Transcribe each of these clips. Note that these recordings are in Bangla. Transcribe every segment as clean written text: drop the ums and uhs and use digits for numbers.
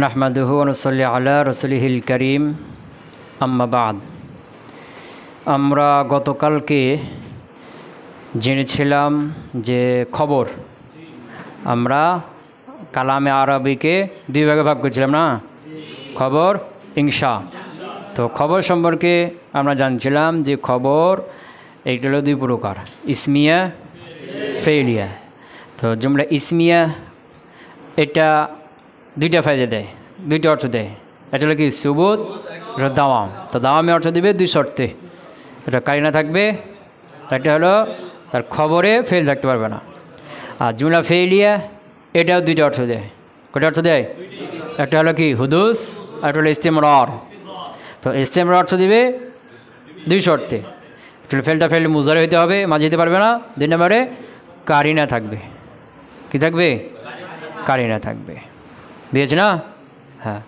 নাহমাদুহু ওয়া নুসাল্লি আলা রাসূলিহিল কারীম আম্মা বাদ। আমরা গতকালকে জেনেছিলাম যে খবর, আমরা কালামে আরবিকে দুই ভাগে ভাগ করেছিলাম না, খবর ইনশা। তো খবর সম্পর্কে আমরা জানছিলাম যে খবর এইটা হলো দুই প্রকার, ইসমিয়া ফেইলিয়া। তো জুমলা ইসমিয়া এটা দুইটা ফায়দা দেয়, দুইটা অর্থ দেয়। এটা হলো কি সুবুত, এটা দাওয়াম। তো দাওয়ামে অর্থ দেবে দুই শর্তে, এটা কারিনা থাকবে, একটা হলো তার খবরে ফেল থাকতে পারবে না। আর জুমলা ফেইলিয়া এটাও দুইটা অর্থ দেয়। কয়টা অর্থ দেয়? একটা হলো কি হুদুস, আর একটা হলো ইস্তেমরার। তো ইস্তেমরার অর্থ দিবে দুই শর্তে, একটা ফেলটা ফেল মুজারে হইতে হবে, মাঝে হইতে পারবে না। দুই নম্বরে কারিনা থাকবে। কি থাকবে? কারিনা থাকবে। দিয়েছে না? হ্যাঁ,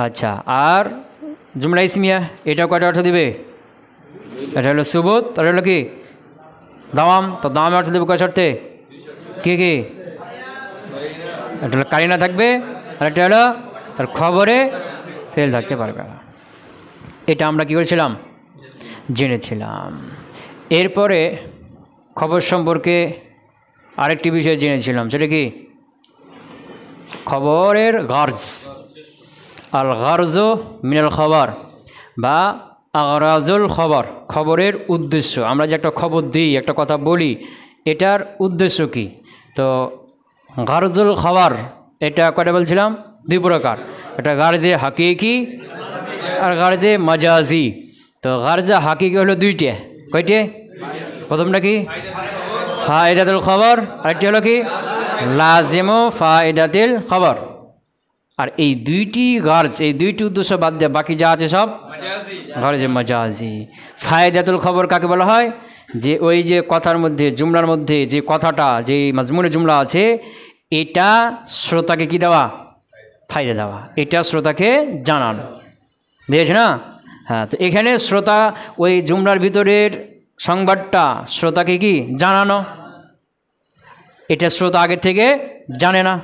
আচ্ছা। আর জুমলা ইসমিয়া এটাও কয়টা অর্থ দিবে? এটা হলো সুবুত, আর হলো কি দাওয়াম। তো দাওয়ামে অর্থ দেবে কয় শর্তে? কি কি? একটা হলো কারিনা থাকবে, আর একটা হলো তার খবরে ফেল থাকতে পারবে না। এটা আমরা কী করেছিলাম? জেনেছিলাম। এরপরে খবর সম্পর্কে আরেকটি বিষয় জেনেছিলাম, সেটা কি খবরের গার্জ। আল গার্জ মিনাল খবর বা আগরাজুল খবর, খবরের উদ্দেশ্য। আমরা যে একটা খবর দিই, একটা কথা বলি, এটার উদ্দেশ্য কি? তো গার্জুল খবর এটা কয়টা বলছিলাম? দুই প্রকার, এটা গার্জে হাকিকি আর গার্জে মাজাজি। তো গার্জা হাকিকি হলো দুইটা। কয়টে? প্রথমটা কি ফায়দাতুল খবর, আরেকটি হলো কি লাজিমু ফায়দাতুল খবর। আর এই দুইটি গার্জ, এই দুইটি উদ্দেশ্য বাদ দিয়ে বাকি যা আছে সব গার্জে মাজাজি। ফায়দাতুল খবর কাকে বলা হয়? যে ওই যে কথার মধ্যে, জুমলার মধ্যে যে কথাটা, যে মাজমুনে জুমলা আছে, এটা শ্রোতাকে কি দেওয়া? ফায়দা দেওয়া, এটা শ্রোতাকে জানানো। বুঝেছ না? হ্যাঁ, তো এখানে শ্রোতা ওই জুমলার ভিতরের সংবাদটা শ্রোতাকে কি জানানো, এটা শ্রোতা আগের থেকে জানে না।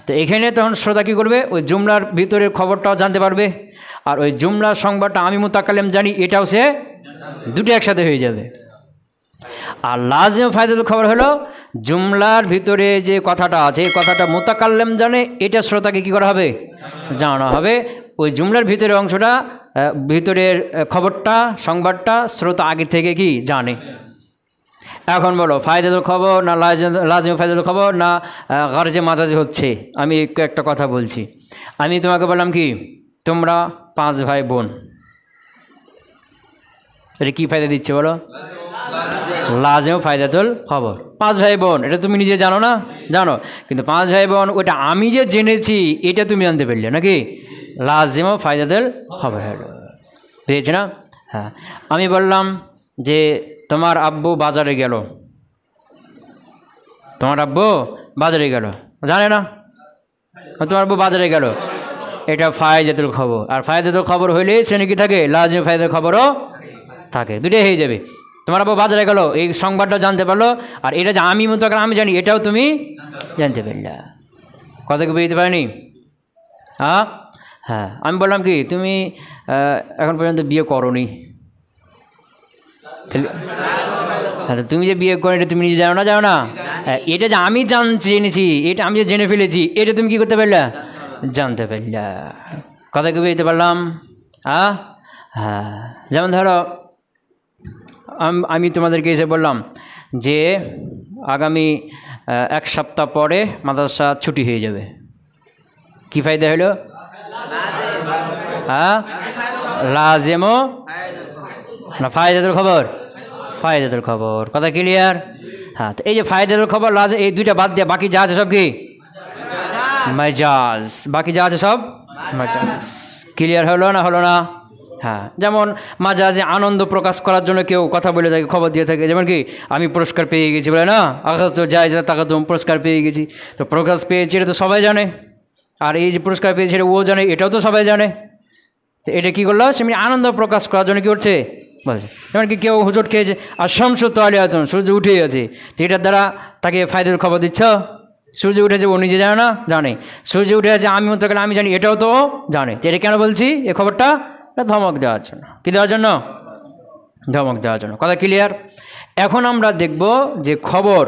তো এখানে তখন শ্রোতা কী করবে? ওই জুমলার ভিতরের খবরটাও জানতে পারবে, আর ওই জুমলার সংবাদটা আমি মুতাকাল্লিম জানি, এটাও সে দুটো একসাথে হয়ে যাবে। আর লাজিম ফায়দাতুল খবর হলো জুমলার ভিতরে যে কথাটা আছে, এই কথাটা মুতাকাল্লিম জানে, এটা শ্রোতাকে কী করা হবে? জানানো হবে। ওই জুমলার ভিতরের অংশটা, ভিতরের খবরটা, সংবাদটা শ্রোতা আগে থেকে কি জানে। এখন বলো, ফায়দাতুল খবর না লাজিম ফায়দাতুল খবর না গার্জে মাজাজি হচ্ছে? আমি একটা কথা বলছি। আমি তোমাকে বললাম কি তোমরা 5 ভাই বোন, এটা কী ফায়দা দিচ্ছে বলো? লাজিম ফায়দাতুল খবর। 5 ভাই বোন, এটা তুমি নিজে জানো না? জানো। কিন্তু 5 ভাই বোন ওটা আমি যে জেনেছি, এটা তুমি জানতে পারলে নাকি? লাজিম ফায়দাতুল খবর হলো। বুঝেছি না? হ্যাঁ, আমি বললাম যে তোমার আব্বু বাজারে গেল, তোমার আব্বু বাজারে গেল, জানে না? তোমার আব্বু বাজারে গেল, এটা ফায়দাতুল খবর। আর ফায়দাতুল খবর হইলে শ্রেণী কি থাকে? লাজিম ফায়দাতুল খবরও থাকে, দুটোই হয়ে যাবে। তোমার আব্বু বাজারে গেল, এই সংবাদটা জানতে পারলো, আর এটা যে আমি মুতাকার আমি জানি, এটাও তুমি জানতে পারলে। কথা কি বুঝতে পারিনি? হ্যাঁ হ্যাঁ, আমি বললাম কি তুমি এখন পর্যন্ত বিয়ে করোনি, তুমি যে বিয়ে করো এটা তুমি নিজে জানো না? জানো না? এটা যে আমি জেনেছি, এটা আমি যে জেনে ফেলেছি, এটা তুমি কি করতে পারলে? জানতে পারলে। কথা কি বুঝতে পারলাম? হ্যাঁ, যেমন ধরো আমি তোমাদেরকে এসে বললাম যে আগামী 1 সপ্তাহ পরে মাদ্রাসা ছুটি হয়ে যাবে। কি ফায়দা হলো? হ্যাঁ, লাজিমও না ফায়দাতুল খবর? ফায়দাতুল খবর। কথা ক্লিয়ার? হ্যাঁ, তো এই যে ফায়দাতুল খবর লাজিম, এই দুইটা বাদ দিয়ে বাকি যা আছে সব কি মাজাজ। বাকি যা আছে সব মাজাজ। ক্লিয়ার হলো না? হলো না? হ্যাঁ, যেমন মাজাজে আনন্দ প্রকাশ করার জন্য কেউ কথা বলে থাকে, খবর দিয়ে থাকে, যেমন কি আমি পুরস্কার পেয়ে গেছি বলে না, আকাশ তো যায় তাকে তো পুরস্কার পেয়ে গেছি। তো প্রকাশ পেয়েছি এটা তো সবাই জানে, আর এই যে পুরস্কার পেয়েছে এটা ও জানে, এটাও তো সবাই জানে। তো এটা কী করলো? সেমনি আনন্দ প্রকাশ করার জন্য কী করছে বলছে। যেমন কি কেউ হুজুট খেয়েছে, আর শামসু তালিয়াতুন, সূর্য উঠেই আছে, তো এটার দ্বারা তাকে ফায়দার খবর দিচ্ছ? সূর্য উঠেছে ও নিজে জানে না, জানে। সূর্য উঠে আছে আমি গেলে আমি জানি, এটাও তো জানে। তো এটা কেন বলছি এই খবরটা? এটা ধমক দেওয়ার জন্য। কী দেওয়ার জন্য? ধমক দেওয়ার জন্য। কথা ক্লিয়ার? এখন আমরা দেখব যে খবর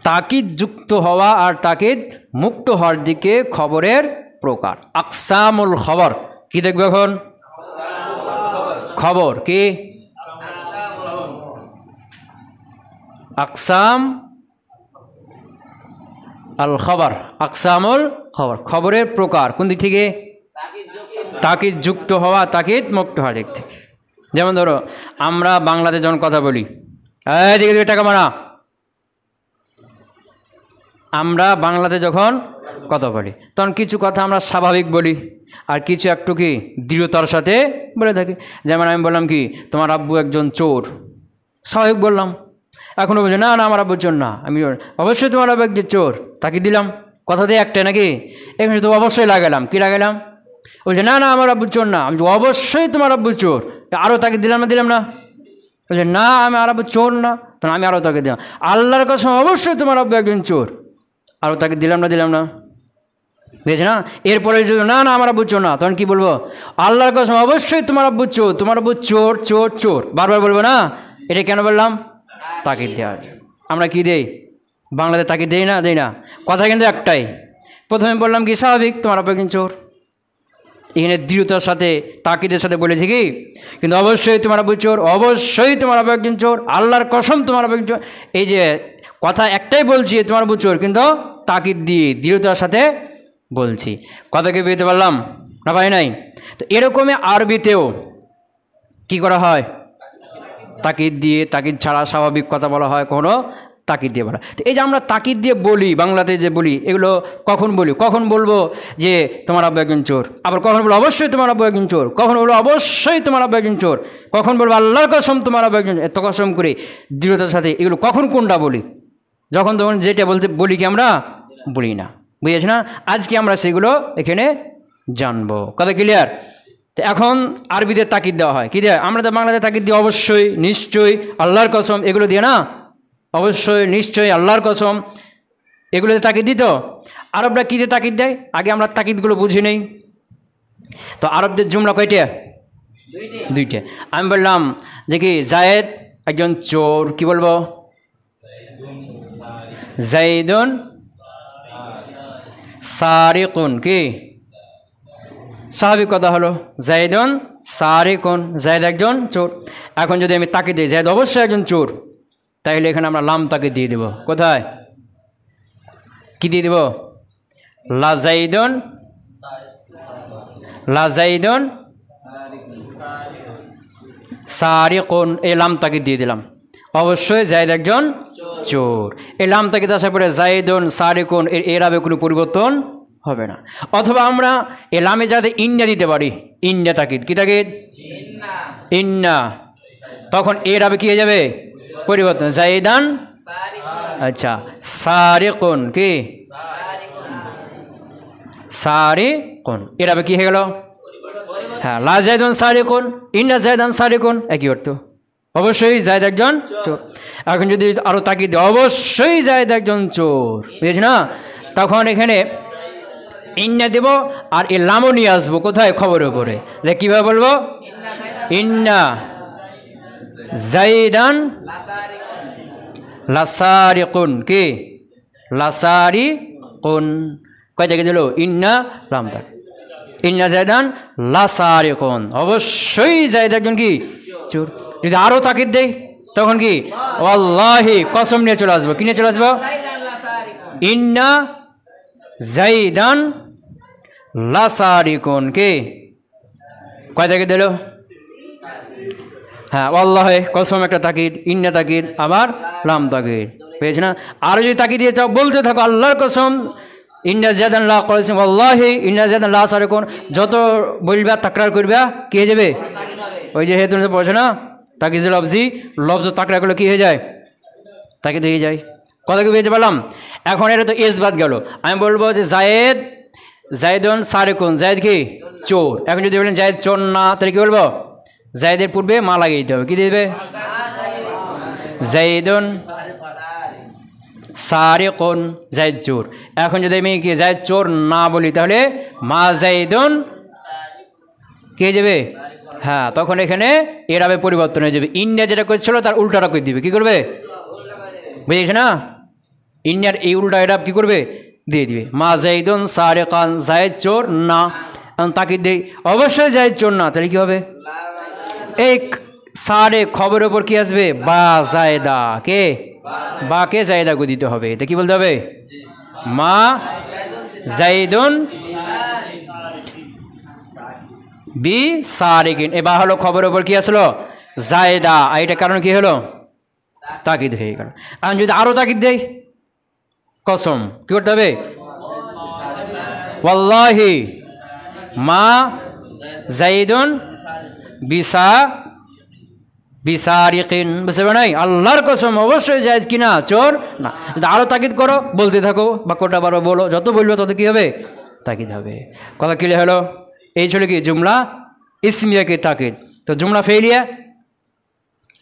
তাকিদ যুক্ত হওয়া আর তাকিদ মুক্ত হওয়ার দিকে খবরের প্রকার, আকসামুল খবর। কি দেখব এখন? খবর কি? আকসাম আল খবর, আকসামুল খবর, খবরের প্রকার। কোন দিক থেকে? তাকিদ যুক্ত হওয়া, তাকিদ মুক্ত হওয়ার দিক থেকে। যেমন ধরো আমরা বাংলাতে যখন কথা বলি, দিকে দিকে টাকা মারা, আমরা বাংলাতে যখন কথা বলি তখন কিছু কথা আমরা স্বাভাবিক বলি, আর কিছু একটু কি দৃঢ়তার সাথে বলে থাকি। যেমন আমি বললাম কি তোমার আব্বু একজন চোর, স্বাভাবিক বললাম। এখনও বলছে না না আমার আব্বু চোর না। আমি অবশ্যই তোমার আব্বু একজন চোর, তাকে দিলাম কথা দিয়ে একটাই নাকি, এখানে তো অবশ্যই লাগালাম। কি লাগালাম? বলছে না না আমার আব্বু চোর না। আমি অবশ্যই তোমার আব্বু চোর, আরও তাকে দিলাম না দিলাম না? বলছে না আমি আর আব্বু চোর না, তখন আমি আরও তাকে দিলাম আল্লাহর কসম অবশ্যই তোমার আব্বু একজন চোর, আরও তাকে দিলাম না দিলাম না? বুঝেছে না? এরপরে যদি না না আমার আব্বু চোর না, তখন কী বলবো? আল্লাহর কসম অবশ্যই তোমার আব্বু চোর, তোমার আব্বু চোর চোর চোর, বারবার বলবো না? এটা কেন বললাম? তাকিদ দেওয়া। আমরা কি দেই বাংলাতে? তাকিদ দেই না, দেই না? কথা কিন্তু একটাই। প্রথমে বললাম কি স্বাভাবিক তোমার আব্বু একজন চোর, এখানে দৃঢ়তার সাথে তাকিদের সাথে বলেছি কি কিন্তু অবশ্যই তোমার আব্বু চোর, অবশ্যই তোমার আব্বু একজন চোর, আল্লাহর কসম তোমার আব্বু একজন চোর। এই যে কথা একটাই বলছি তোমার আব্বু চোর, কিন্তু তাকিদ দিয়ে দৃঢ়তার সাথে বলছি। কথাকে বুঝতে পারলাম না? পাই নাই? তো এরকমই আরবিতেও কি করা হয়? তাকিদ দিয়ে, তাকিদ ছাড়া স্বাভাবিক কথা বলা হয়, কোনো তাকিদ দিয়ে বলা। তো এই যে আমরা তাকিদ দিয়ে বলি বাংলাতে যে বলি, এগুলো কখন বলি? কখন বলবো যে তোমার আব্বু একজন চোর, আবার কখন বলবো অবশ্যই তোমার আব্বু একজন চোর, কখন বলবো অবশ্যই তোমার আব্বু একজন চোর, কখন বলবো আল্লাহর কসম তোমার আব্বু একজন, এত কসম করে দৃঢ়তার সাথে। এগুলো কখন কোনটা বলি? যখন তখন যেটা বলতে বলি কি আমরা বলি না। বুঝেছি না? আজকে আমরা সেগুলো এখানে জানবো। কথা ক্লিয়ার? তো এখন আরবিতে তাকিদ দেওয়া হয় কি দিয়ে? আমরা তো বাংলাতে তাকিদ দিই অবশ্যই, নিশ্চয়ই, আল্লাহর কসম, এগুলো দিয়ে না? অবশ্যই, নিশ্চয়ই, আল্লাহর কসম, এগুলোতে তাকিদ দিত। আরবরা কী দিয়ে তাকিদ দেয়? আগে আমরা তাকিদগুলো বুঝে নেই। তো আরবদের জুমলা কয়টা? দুইটা। আমি বললাম যে কি জায়েদ একজন চোর, কি বলবো? জাইদুন সারিকুন। কি স্বাভাবিক কথা হলো, জাইদুন সারিকুন, জায়েদ একজন চোর। এখন যদি আমি তাকিদ দিই জায়েদ অবশ্যই একজন চোর, তাইলে এখানে আমরা লাম তাকিদ দিয়ে দেব। কোথায়? কি দিয়ে দেব? লাজাইদুন, লাজাইদুন সারিকুন, এই লাম তাকিদ দিয়ে দিলাম। অবশ্যই জায়েদ একজন চোর। এই লাম তাকিদ আসার পরে জাইদুন সারিকুন, এর এরাবে কোনো পরিবর্তন হবে না। অথবা আমরা এই লামে যাতে ইন্না দিতে পারি, ইন্না তাকিদ। কি তাকিদ? ইন্না। তখন এরাবে কি হয়ে যাবে? পরিবর্তন। জাইদান, আচ্ছা, সারিকুন, কি সারিকুন, এরাবে কি হয়ে গেল? হ্যাঁ, লা জাইদুন সারিকুন, ইন্না জাইদান সারিকুন, একই অর্থ। অবশ্যই জায়েদ একজন চোর। এখন যদি আরও তাকিদ দিই অবশ্যই জায়েদ একজন চোর, বুঝেছি না? তখন এখানে ইন্না দেব আর এ লামও নিয়ে আসবো। কোথায়? খবরের উপরে। কীভাবে বলবো? ইন্না জাইদান লাসারিকুন, কি লাসারিকুন, কয় থেকে দিল? ইন্না লাম তাক, ইন্না জাইদান লাসারিকুন, অবশ্যই জায়েদ একজন কি চোর। যদি আরও তাকিদ দেই তখন কি? ওয়াল্লাহি, কসম নিয়ে চলে আসবো। কি নিয়ে চলে আসবো? ইন্না জাইদান লাসারিকুন, কি কয় তাকিদ দিল? হ্যাঁ, ওয়াল্লাহি, কসম একটা তাকিদ, ইন্না তাকিদ, আবার লাম তাকিদ। পেয়েছে না? আরও যদি তাকিদ দিয়ে চাও বলতে থাকো আল্লাহর কসম, ইন্না জাইদান লা কসম ওয়াল্লাহি ইন্না জাইদান লাসারিকুন, যত বলবা তাকরার করবা কি হয়ে যাবে? ওই যে হেতু পড়ছে না তাকিদ লফজি, লফজ তাকরা করলে কী হয়ে যায়? তাকিদ হয়ে যায়। কথা কি বুঝতে পারলাম? এখন এটা তো এস বাদ গেল। আমি বলবো যে জায়েদ, জাইদুন সারিকুন, জায়েদ কি চোর। এখন যদি বলেন জায়েদ চোর না, তাহলে কী বলবো? জায়েদের পূর্বে মা লাগিয়ে দিতে হবে। কী দেবে? জাইদুন সারিকুন জাইদ চোর। এখন যদি আমি কি জাইদ চোর না বলি তাহলে মা জাইদুন কে যাবে? হ্যাঁ, তখন এখানে এরাবে পরিবর্তন হয়ে যাবে। ইন্ডিয়া যেটা করছিল তার উল্টাটা করে দিবে। কি করবে? বুঝেছ না? ইন্ডিয়ার এই উল্টা এরাব কি করবে? দিয়ে দিবে। মা জাইদুন সারিকান, জাইদ চোর না। তাকে দেই অবশ্যই জাইদ চোর না, তাহলে কি হবে? এই সারে খবরের ওপর কি আসবে? বা জায়দা। কে? বাকে জায়দা গো দিতে হবে। এটা কি বলতে হবে? মা জাইদুন বি সারিকিন। এ বা হলো খবরের ওপর কি আসলো? জায়দা। এইটা কারণ কি হলো? তাকিদ হয়ে গেল। এখন যদি আরো তাকিদ দেই, কসম, কি করতে হবে? ওয়াল্লাহি মা জাইদুন বিসারিকিন। বুঝতে পারো নাই? আল্লাহর কসম অবশ্যই জায়েজ কিনা চোর না। যদি আরও তাকিদ করো, বলতে থাকো, বাক্যটা বারো বলো, যত বলবে তত কী হবে? তাকিদ হবে। কথা ক্লিয়ার হলো? এই ছিল কি জুমলা ইসমিয়াকে তাকিদ। তো জুমলা ফেলিয়া,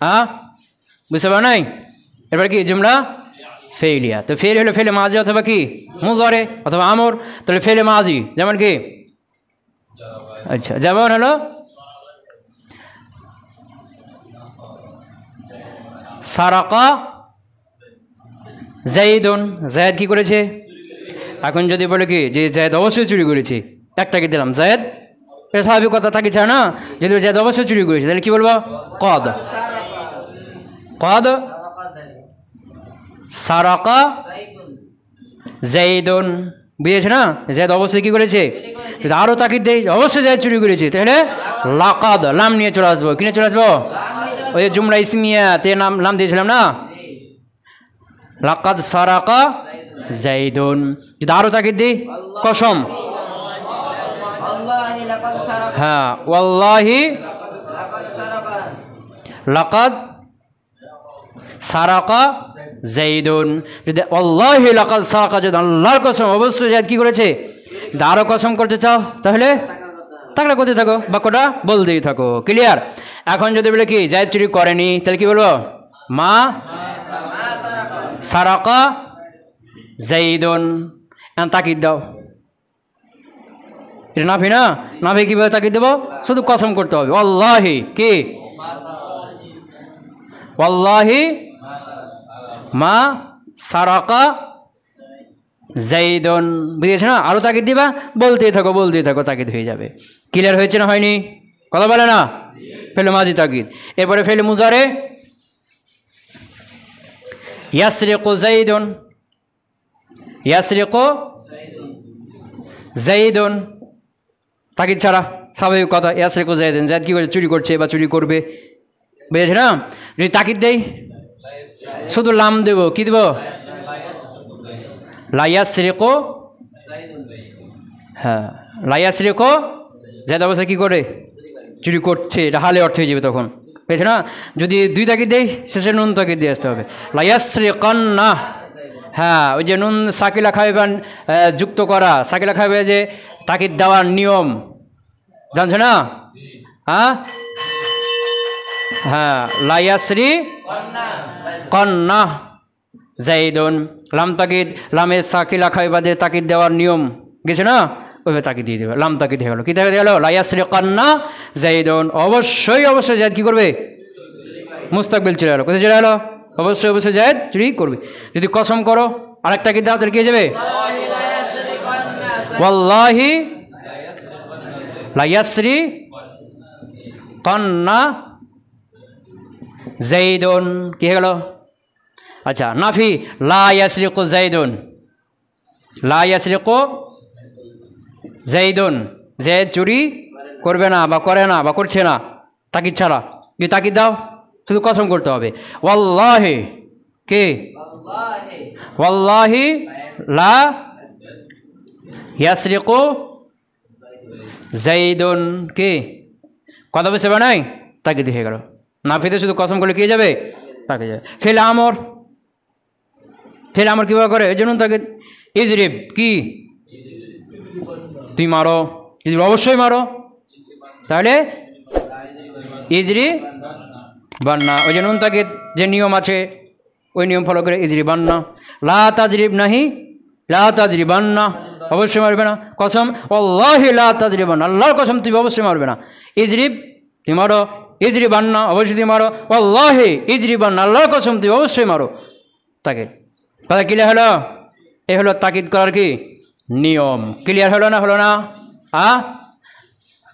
হ্যাঁ বুঝতে পারো নাই? এবার কি জুমলা ফেলিয়া। তো ফেল হলো ফেলে মাজি অথবা কি মুজারে অথবা আমর। তাহলে ফেলে মাজি যেমন কি, আচ্ছা যেমন হলো সারাকা জাইদুন, জায়েদ কি করেছে? এখন যদি বলে কি যে জায়েদ অবশ্যই চুরি করেছে, একটাকে দিলাম জায়েদ, এটা স্বাভাবিক কথা থাকি চায় না? যদি জায়েদ অবশ্যই চুরি করেছে তাহলে কি বলবো? কদ কদ সারাকা জাইদুন। বুঝেছে না? জায়েদ অবশ্যই কি করেছে? আরও তাকিদ দেয় অবশ্যই জায়েদ চুরি করেছে, তাহলে লাকাদ, লাম নিয়ে চলে আসবো। কিনে চলে আসবো? ওই জুমলা ইসমিয়াতে নাম দিয়েছিলাম না, লাকাদ সারাকা জাইদুন। যদি আরও তাকিদ দিই, কসম, হ্যাঁ ওয়াল্লাহি লাকাদ সারাকা জাইদুন। যদি আল্লাহি লাকাদ সারাকা জাইদুন, আল্লাহর কসম অবশ্যই জায়েদ কি করেছে? যদি আরও কসম করতে চাও তাহলে তাকলে করতে থাকো, বাক্যটা বলতেই থাকো। ক্লিয়ার? এখন যদি বলে কি জায়েদ চুরি করেনি, তাহলে কি বলবো? মা সারাকা জাইদুন। তাকিদ দাও। এটা নাফি না? নাফি কীভাবে তাকিদ দেবো? শুধু কসম করতে হবে। ওয়াল্লাহি কি? ওয়াল্লাহি মা সারাকা জাইদুন। বুঝেছো না? আরও তাকিদ দিবা, বলতেই থাকো বলতেই থাকো, তাকিদ হয়ে যাবে। ক্লিয়ার হয়েছে না হয়নি? কথা বলে না? ফেলে মাজি তাকিদ। এরপরে ফেলে মুজারে ইয়াসরিকু জাইদুন, ইয়াসরিকু জাইদুন, তাকিদ ছাড়া স্বাভাবিক কথা। ইয়াসরিকু জাইদুন, জায়েদ কি করে? চুরি করছে বা চুরি করবে। বুঝেছে না? যদি তাকিদ দেই শুধু লাম দেব, কি দেব? লা ইয়াসরিকু, হ্যাঁ লা ইয়াসরিকু জায়েদ অবশ্যই কি করে? চুরি করছে। এটা হালে অর্থ হয়ে যাবে তখন। বুঝেছে না? যদি দুই তাকিদ দেই শেষে নুন তাকিদ দিয়ে আসতে হবে। লা ইয়াসরিকান্না, হ্যাঁ ওই যে নুন সাকিলা খাইবান যুক্ত করা, সাকিলা খাইবে যে তাকিদ দেওয়ার নিয়ম জানছো না? হ্যাঁ হ্যাঁ লা ইয়াসরিকান্না জাইদুন, লাম তাকিদ, লামে সাকিলা খাইবাদে তাকিদ দেওয়ার নিয়ম গেছে না? ওইভাবে তাকিদ দিয়ে দেবে। লাম তাকিদ হয়ে গেলো। কী দেখা গেলো? লা ইয়াসরিকান্না জাইদুন, অবশ্যই অবশ্যই জায়েদ কী করবে? মুস্তাকবিল চলে গেলো। কোথায় চলে গেলো? অবশ্যই অবশ্যই জায়েদ চুরি করবে। যদি কসম করো আরেকটা কি দাও, তাহলে কি যাবে? ওয়াল্লাহি লা ইয়াসরিকান্না জাইদুন। কি হয়ে গেল? আচ্ছা নাফি লা ইয়াসরিকু জাইদুন, লা ইয়াসরিকু জাইদুন, জায়েদ চুরি করবে না বা করে না বা করছে না, তাকিদ ছাড়া। কি তাকিদ দাও? শুধু কসম করতে হবে। ওয়াল্লাহি কে? ওয়াল্লাহি লা ইয়াসরিকু জাইদুন। কে? কথা বুঝতে পারে নাই? তাকিদ হয়ে গেল। নাফিতে শুধু কসম করলে কি যাবে? তাকে যাবে। ফেল আমর, ফেল আমর কীভাবে করে? এই জন্য তাকে ইজরিব কি? তুই মারো, ইজরিব অবশ্যই মারো, তাহলে ইজরি বান্না। ওই যে নুন তাকে যে নিয়ম আছে ওই নিয়ম ফলো করে ইজরিবান্না। লা তাজরিব নাহি, লা তাজরিবান্না, অবশ্যই মারবে না। কসম আল্লাহি লা তাজরিবান্না, আল্লাহর কসম তুমি অবশ্যই মারবে না। ইজরিব তুমি মারো, ইজরিবান্না অবশ্যই তুমি মারো, আল্লাহি ইজরিবান্না, আল্লাহর কসম তুমি অবশ্যই মারো। তাকে কথা ক্লিয়ার হলো? এ হলো তাকিদ করার কি নিয়ম। ক্লিয়ার হলো না? হলো না?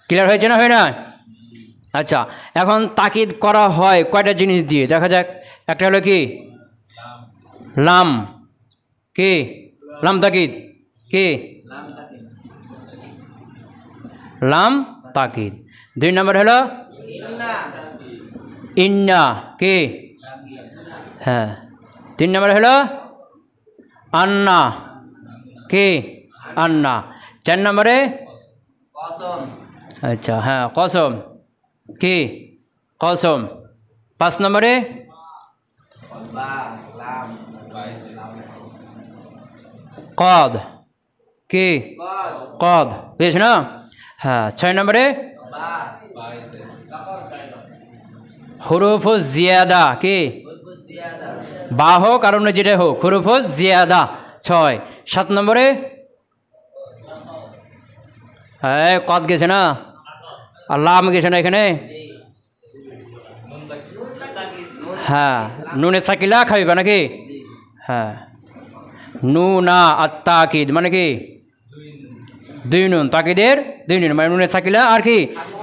ক্লিয়ার হয়েছে না? হয় না? আচ্ছা, এখন তাকিদ করা হয় কয়টা জিনিস দিয়ে দেখা যাক। একটা হলো কি লাম, কি লাম তাকিদ, কি লাম তাকিদ। 2 নম্বর হলো ইন্না, কি হ্যাঁ। 3 নম্বর হলো আন্না, কি আন্না। 4 নম্বরে আচ্ছা হ্যাঁ কসম, কি কসম। 5 নম্বরে কদ, কি কদ, বুঝেছ না? হ্যাঁ। 6 নম্বরে হুরুফ জিয়াদা, কি বা হোক আর অন্য যেটা হোক, হুরুফ জিয়াদা 6। 7 নম্বরে হ্যাঁ কদ গেছে না, আর লাম গেছে না এখানে। হ্যাঁ নুনে সাকিলা খাইবা নাকি? হ্যাঁ নুনা আর তাকিদ মানে কি 2 নুন, তাকিদের 2 নুন মানে নুনে সাকিলা আর কি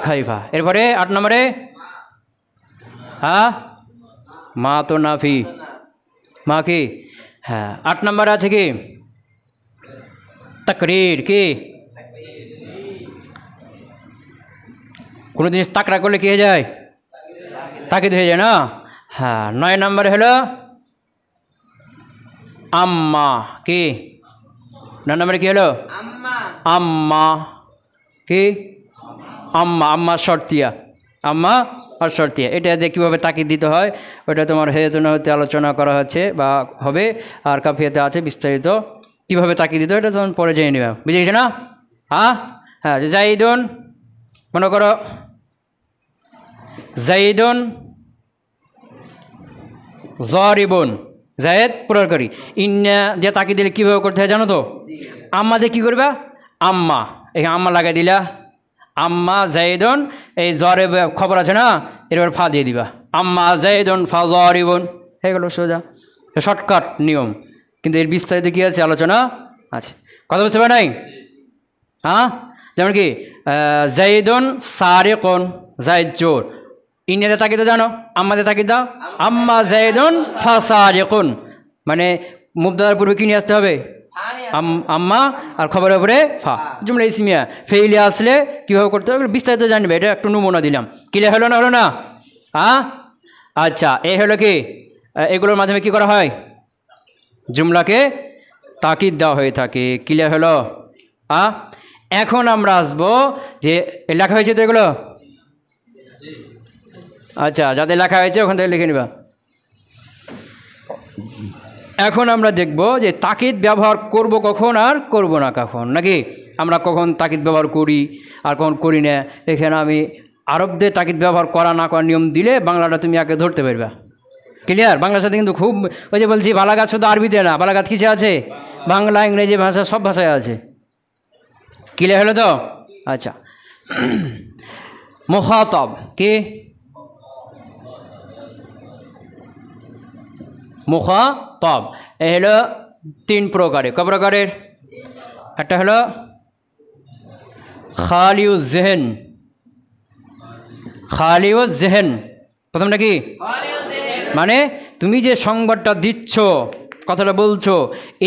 খাইফা। এরপরে 8 নম্বরে হ্যাঁ মা তো নাফি, মা কি হ্যাঁ। 8 নম্বরে আছে কি তাকরির, কি কোনো জিনিস তাকরা করলে কি হয়ে যায়? তাকিদ হয়ে যায় না? হ্যাঁ। 9 নম্বরে হলো আম্মা, কি 9 নম্বরে কি হলো আম্মা, কি আম্মা, আম্মা শর্তিয়া, আম্মা আর শর্তিয়া। এটা দিয়ে কীভাবে তাকিদ দিতে হয় ওটা তোমার হেতুনা হতে আলোচনা করা হচ্ছে বা হবে, আর কাফিয়াতে আছে বিস্তারিত কীভাবে তাকিদ দিতে হয়, এটা তখন পরে জেনে নেবে। বুঝে গেছে না? হ্যাঁ জাইদুন, মনে করো জাইদুন জরিবুন, জায়েদ প্রয়োগকারী। ইন্না দিয়ে তাকিদ দিলে কীভাবে করতে হয় জানো তো? আম্মা দিয়ে কী করবা? আম্মা, এখানে আম্মা লাগাই দিলা, আম্মা জাইদুন, এই জ্বরে খবর আছে না, এরপর ফা দিয়ে দিবা, আম্মা জাইদুন ফা জরিবুন, হয়ে গেল সোজা। শর্টকাট নিয়ম, কিন্তু এর বিস্তারিত কী আছে আলোচনা আছে। কথা বুঝতে পারে নাই? যেমন কি জাইদুন সারিকুন, জাইদ চোর। ইন্ডিয়াতে তাকিদ জানো, আম্মাতে তাকিদ দাও, আম্মা জাইদুন ফা সারিকুন, মানে মুবতাদার পূর্বে কি নিয়ে আসতে হবে? আম্মা, আর খবরের উপরে ফা, জুমলা ইসমিয়া। ফেইলে আসলে কীভাবে করতে হবে বিস্তারিত জানবে, এটা একটু নমুনা দিলাম। ক্লিয়ার হলো না? হলো না? আচ্ছা, এই হলো কি এগুলোর মাধ্যমে কি করা হয়? জুমলাকে তাকিদ দেওয়া হয়ে থাকে। ক্লিয়ার হলো? এখন আমরা আসবো যে লেখা হয়েছে তো এগুলো, আচ্ছা যাদের লেখা হয়েছে ওখান থেকে লিখে নিবা। এখন আমরা দেখব যে তাকিদ ব্যবহার করব কখন আর করব না কখন, নাকি আমরা কখন তাকিদ ব্যবহার করি আর কখন করি না। এখানে আমি আরবদের তাকিদ ব্যবহার করা না করার নিয়ম দিলে বাংলাটা তুমি আগে ধরতে পারবে। ক্লিয়ার? বাংলার সাথে কিন্তু খুব ওই যে বলছি বালাগাত শুধু আরবিতে না, বালাগাত কিসে আছে? বাংলা, ইংরেজি ভাষা সব ভাষায় আছে। ক্লিয়ার হলো তো? আচ্ছা, মুখাতাব, কি মুখাতাব, এ হলো 3 প্রকারের। ক প্রকারের? একটা হলো খালিউজ জেহেন, খালিউজ জেহেন প্রথমটা কি মানে তুমি যে সংবাদটা দিচ্ছ, কথাটা বলছো,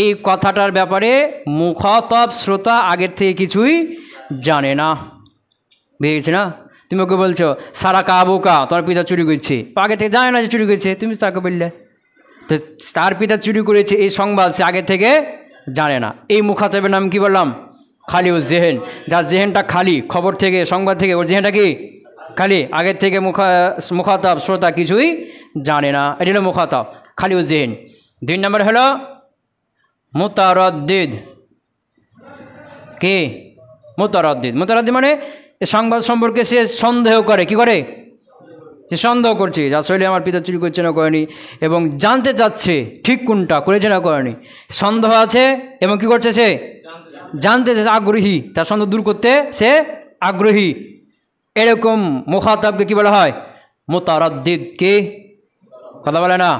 এই কথাটার ব্যাপারে মুখাতাব শ্রোতা আগের থেকে কিছুই জানে না। বুঝেছি না? তুমি ওকে বলছো সারা কাবুকা, তোমার পিতা চুরি করছে, আগে থেকে জানে না যে চুরি করছে, তুমি তাকে বললে তো তার পিতা চুরি করেছে, এই সংবাদ সে আগে থেকে জানে না। এই মুখাতাবের নাম কি বললাম? খালিউজ জেহেন। যার জেহেনটা খালি, খবর থেকে সংবাদ থেকে ওর জেহেনটা কি খালি, আগের থেকে মুখাতাব শ্রোতা কিছুই জানে না, এটি হলো মুখাতাব, খালিউজ জেহেন। 2 নম্বর হলো মুতারাদ্দিদ, কি মুতারাদ্দিদ। মুতারাদ্দিদ মানে সংবাদ সম্পর্কে সে সন্দেহ করে, কি করে? সে সন্দেহ করছে যে আসলে আমার পিতা চুরি করছে না করেনি, এবং জানতে চাচ্ছে ঠিক কোনটা করেছে না করেনি, সন্দেহ আছে এবং কি করছে সে জানতে চাচ্ছে, আগ্রহী, তার সন্দেহ দূর করতে সে আগ্রহী। এরকম মুখাতাবকে কি বলা হয়? মুতারাদ্দিদ। কি কথা বলে না?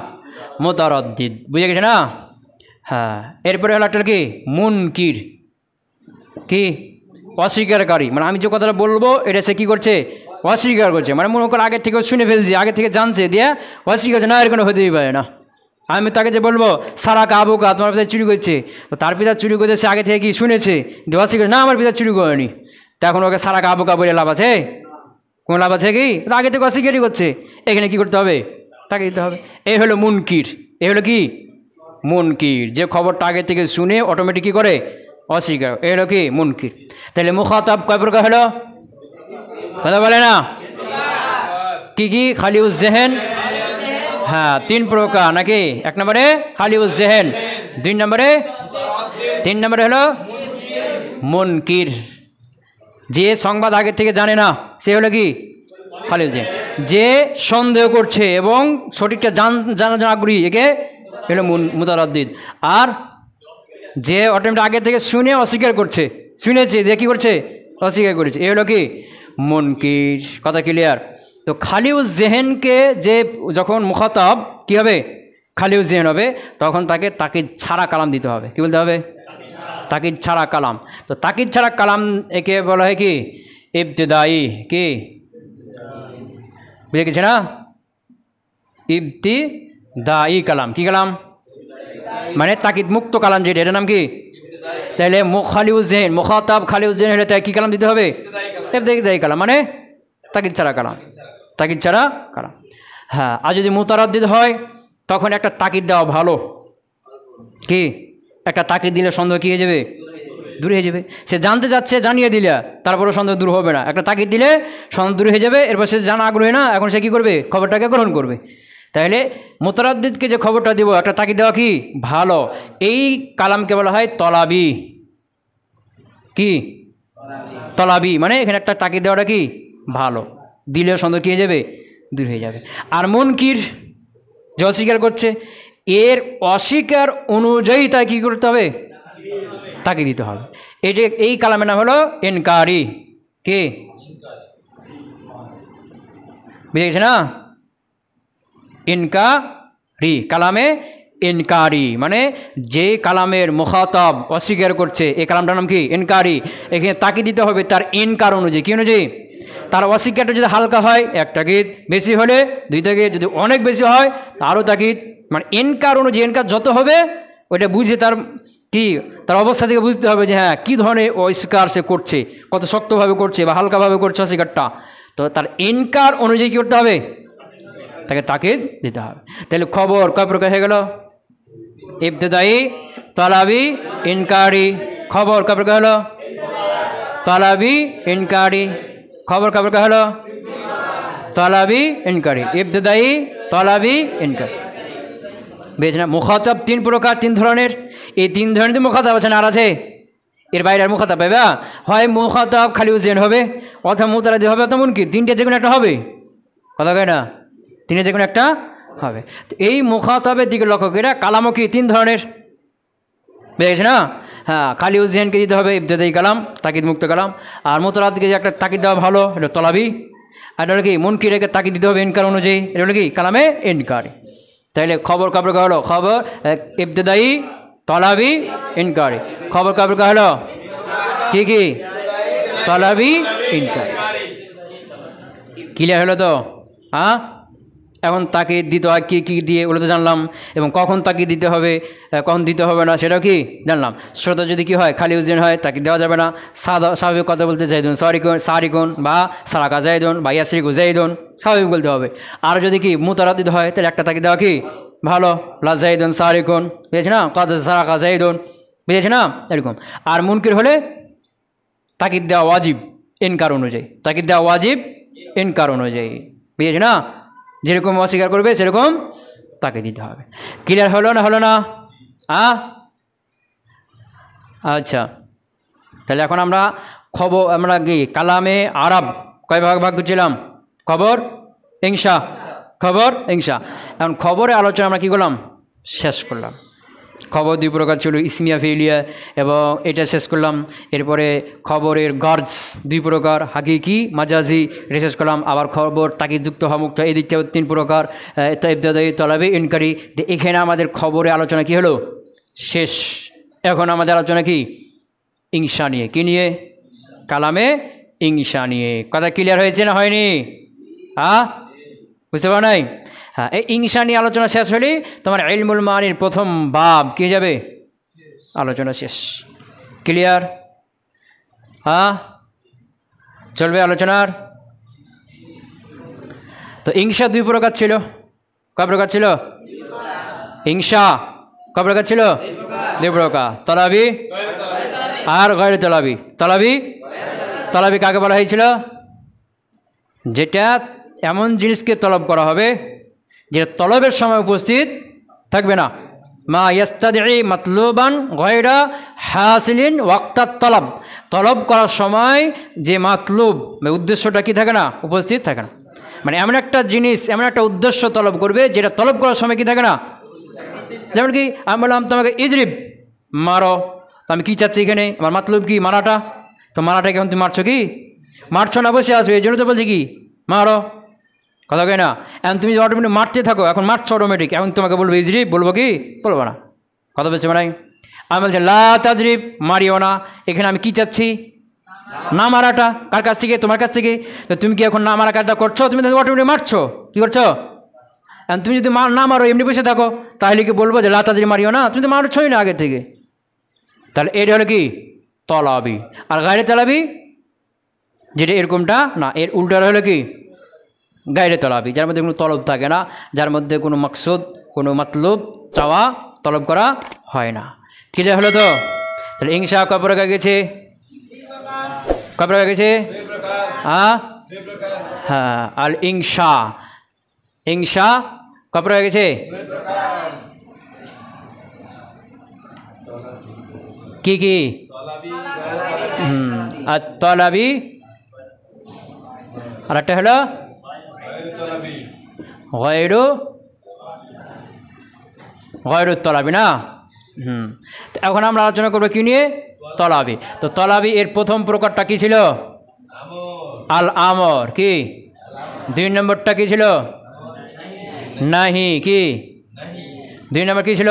মুতারাদ্দিদ, বুঝে গেছে না? হ্যাঁ, এরপরে হলো একটা কি মুনকির, কি অস্বীকারী। মানে আমি যে কথাটা বলবো এটা সে কী করছে? অস্বীকার করছে। মানে মনে করো আগে থেকে শুনে ফেলছে, আগে থেকে জানছে, দিয়ে অস্বীকার করছে, না এর কোনো হতেই পারে না। আমি তাকে যে বলবো সারাকা আবুকা তোমার পিতা চুরি করছে, তো তার পিতা চুরি করছে সে আগে থেকে কি শুনেছে, দিয়ে অস্বীকার, না আমার পিতা চুরি করেনি। তো এখন ওকে সারাকা আবুকা বলে লাভ আছে? কোনো লাভ আছে কি? আগে থেকে অস্বীকারই করছে। এখানে কি করতে হবে? তাকে দিতে হবে। এই হলো মুনকির। এই হলো কি মুনকির, যে খবরটা আগে থেকে শুনে অটোমেটিক কী করে? অস্বীকার। এই হলো কি মুনকির। তাহলে মুখাতাব কয় প্রকার হলো? কথা বলে না? কি কি? খালিউজ জেহেন, হ্যাঁ 3 প্রকার নাকি? 1 নম্বরে খালিউজ জেহেন, 2 নম্বরে, 3 নম্বরে হলো মুনকির, যে সংবাদ আগে থেকে জানে না সে হলো কি খালিউজ জেহেন। যে সন্দেহ করছে এবং সঠিকটা জানার আগ্রহী, একে হলো মুতারাদ্দিদ। আর যে অটোমেটিক আগে থেকে শুনে অস্বীকার করছে, শুনেছে যে কী করছে? অস্বীকার করেছে, এ হলো কি মুনকির। কথা ক্লিয়ার? তো খালিউজ জেহেনকে যে যখন মুখাতাব কী হবে? খালিউজ জেহেন হবে, তখন তাকে তাকিদ ছাড়া কালাম দিতে হবে। কী বলতে হবে? তাকিদ ছাড়া কালাম। তো তাকিদ ছাড়া কালাম একে বলা হয় কি ইবতিদাই। কি বুঝে গেছে না? ইবতিদাই কালাম। কি কালাম? মানে তাকিদ মুক্ত কালাম যেটা, এটার নাম কি? তাহলে খালিউজ জেহেন, মুখাতাব খালিউজ জেহেন হলে তাই কী কালাম দিতে হবে? ইবতিদাই কালাম, মানে তাকিদ ছাড়া কালাম। তাকিদ ছাড়া কালাম। হ্যাঁ, আর যদি মুতারাদ্দিদ হয় তখন একটা তাকিদ দেওয়া ভালো। কি একটা তাকিদ দিলে সন্দেহ কী হয়ে যাবে? দূর হয়ে যাবে। সে জানতে যাচ্ছে, জানিয়ে দিলে তারপরেও সন্দেহ দূর হবে না। একটা তাকিদ দিলে সন্দেহ দূর হয়ে যাবে। এরপর সে জানা আগ্রহী না, এখন সে কী করবে? খবরটাকে গ্রহণ করবে। তাহলে মুতারাদ্দিদকে যে খবরটা দিব, একটা তাকিদ দেওয়া কি ভালো, এই কালামকে বলা হয় তলাবি। কি তলাবি, মানে এখানে একটা তাকিদ দেওয়াটা কি ভালো, দিলেও সন্দেহ কী হয়ে যাবে? দূর হয়ে যাবে। আর মুনকির যে অস্বীকার করছে, এর অস্বীকার অনুযায়ী তাই কী করতে হবে? তাকে দিতে হবে। এই যে এই কালামের নাম হলো ইনকারি। কে বুঝে গেছে না? ইনকারি, কালামে ইনকারি, মানে যে কালামের মুখাতাব অস্বীকার করছে এই কালামটার নাম কি? ইনকারি। এখানে তাকে দিতে হবে তার ইনকার অনুযায়ী। কী অনুযায়ী? তার অস্বীকারটা যদি হালকা হয় 1 তাকিদ, বেশি হলে 2 তাকিদ, যদি অনেক বেশি হয় তারও তাকিদ। মানে ইনকার অনুযায়ী, ইনকার যত হবে ওইটা বুঝে তার কি তার অবস্থা থেকে বুঝতে হবে যে হ্যাঁ কী ধরনের অস্বীকার সে করছে, কত শক্তভাবে করছে বা হালকাভাবে করছে অস্বীকারটা। তো তার ইনকার অনুযায়ী কী করতে হবে? তাকে তাকিদ দিতে হবে। তাহলে খবর কয় প্রকার হয়ে গেল? ইবতিদাই, তলাবি, ইনকারি। খবর কয় প্রকার হলো? তলাবি, ইনকারি। খবর কয় প্রকার হলো? তলাবি, ইনকারি। ইবতিদাই, তলাবি, ইনকারি। বেশ না? মুখাতাব 3 প্রকার, 3 ধরনের। এই 3 ধরনের মুখাতাব আছে না আর আছে? এর বাইরে আর মুখাতাব পাবে? হয় মুখাতাব খালিউজ জেহেন হবে, অথবা মুতারাদ্দিদ হবে, অথবা মুনকির। 3টে যে কোনো একটা হবে। কথা কয় না? 3টে যে কোনো একটা হবে। এই মুখাতাবের দিকে লক্ষ্য করে কালামও কি 3 ধরনের, বুঝেছে না? হ্যাঁ, খালিউজ জেহেনকে দিতে হবে ইবতিদাই কালাম, তাকিদ মুক্ত কালাম। আর মুতারাদ্দিদকে যে একটা তাকিদ দেওয়া ভালো, এটা তলাবি। আর এটা হলো কি মুনকিরকে তাকিদ দিতে হবে ইনকার অনুযায়ী, এটা হলো কি কালামে ইনকারি। তাহলে খবর কয় প্রকার হলো? খবর ইবতিদাই, তলাবি, ইনকারি। খবর কয় প্রকার হলো? কি কি? তলাবি, ইনকারি। ক্লিয়ার হলো তো? হ্যাঁ, এখন তাকে দিতে হয় কী কী দিয়ে, ওগুলো তো জানলাম। এবং কখন তাকে দিতে হবে, কখন দিতে হবে না সেটাও কি জানলাম। শ্রোতা যদি কি হয় খালিউজ জেহেন হয়, তাকে দেওয়া যাবে না। স্বাভাবিক কথা বলতে জাইদুন সারিকুন, বা সারাকা জাইদুন, বা ইয়াসরিকু জাইদুন, স্বাভাবিক বলতে হবে। আর যদি কি মুতারাদ্দিদ হয় তাহলে একটা তাকে দেওয়া কি ভালো, লা জাইদুন সারিকুন, বুঝেছি না? কদ সারাকা জাইদুন, বুঝেছি না? এরকম। আর মুনকির হলে তাকিদ দেওয়া ওয়াজিব ইনকার অনুযায়ী। তাকিদ দেওয়া ওয়াজিব ইনকার অনুযায়ী, বুঝেছি না? যেরকম অস্বীকার করবে সেরকম তাকে দিতে হবে। ক্লিয়ার হলো না? হলো না? আচ্ছা, তাহলে এখন আমরা খবর, আমরা কি কালামে আরব কয় ভাগ করছিলাম? খবর ইনশা, খবর ইনশা। এখন খবরের আলোচনা আমরা কী করলাম, শেষ করলাম। খবর দুই প্রকার ছিল, ইসমিয়া ফেলিয়া, এবং এটা শেষ করলাম। এরপরে খবরের গর্জ দুই প্রকার, হাকিকি মাজাজি, এটা শেষ করলাম। আবার খবর তাকিদযুক্ত হমুক্ত, এই দিকটা 3 প্রকার, ইবতিদাই, তলাবি, ইনকারি। এখানে আমাদের খবরের আলোচনা কি হলো, শেষ। এখন আমাদের আলোচনা কি, ইনশা নিয়ে। কী নিয়ে, কালামে ইনশা নিয়ে। কথা ক্লিয়ার হয়েছে না হয়নি? হ্যাঁ, বুঝতে পারো নাই? হ্যাঁ, এই ইনশা নিয়ে আলোচনা শেষ হলে তোমার ইলমুল মানির প্রথম বাব কি যাবে, আলোচনা শেষ। ক্লিয়ার? হ্যাঁ, চলবে আলোচনার। তো ইনশা দুই প্রকার ছিল। কয় প্রকার ছিল? ইনশা কয় প্রকার ছিল? দুই প্রকার, তলাবি আর গয়রে তলাবি। তলাবি, তলাবি কাকে বলা হয়েছিল? যেটা এমন জিনিসকে তলব করা হবে যেটা তলবের সময় উপস্থিত থাকবে না। মা ইয়াস্তাদি মাতলুবান গয়রা হাসিলিন ওয়াক্তাত তলব। তলব করার সময় যে মাতলুব, উদ্দেশ্যটা কি থাকে না, উপস্থিত থাকে না। মানে এমন একটা জিনিস, এমন একটা উদ্দেশ্য তলব করবে যেটা তলব করার সময় কি থাকে না। যেমন কি আমি বললাম তোমাকে ইজরিব, মারো, তো আমি কী চাচ্ছি এখানে, আমার মাতলুব কি, মারাটা। তো মারাটাকে এখন তুমি মারছো কি, মারছো না, বসে আসবে, এই জন্য তো বলছি কি মারো। কথা কয় না? এখন তুমি অটোমেটিক মারতে থাকো, এখন মারছো অটোমেটিক, এখন তোমাকে বলবো ইজরিব, বলবো কি, বলবো না। কথা বলছে মানে আমি বলছি লা তাজরিব, মারিও না। এখানে আমি কি চাচ্ছি, না মারাটা। কার কাছ থেকে? তোমার কাছ থেকে। তো তুমি কি এখন না মারা কাজটা করছো, তুমি তো অটোমেটিক মারছো। কী করছো? এখন তুমি যদি না মারো, এমনি বসে থাকো, তাহলে কি বলবো যে লা তাজরিব, মারিও না? তুমি তো মারছোই না আগে থেকে। তাহলে এটা হলো কি, তলাবি। আর গায়রে তলাবি যেটা এরকমটা না, এর উল্টা হলো কি, গায়রে তলাবি, যার মধ্যে কোনো তলব থাকে না, যার মধ্যে কোনো মাকসুদ, কোনো মতলব চাওয়া তলব করা হয় না। ক্লিয়ার হলো তো? তাহলে ইনশা কয় প্রকার গেছে? কয় প্রকার গেছে? হ্যাঁ হ্যাঁ, আল ইনশা, ইনশা কয় প্রকার গেছে? কি কি? আর তলাবি, আর একটা হলো গয়রু, গয়রু তলাবি না। তো এখন আমরা আলোচনা করবো কি নিয়ে, তলাবি। তো তলাবি এর প্রথম প্রকারটা কি ছিল? আল আমর। কি 2 নম্বরটা কি ছিল? নাহি। কি 2 নম্বর কি ছিল?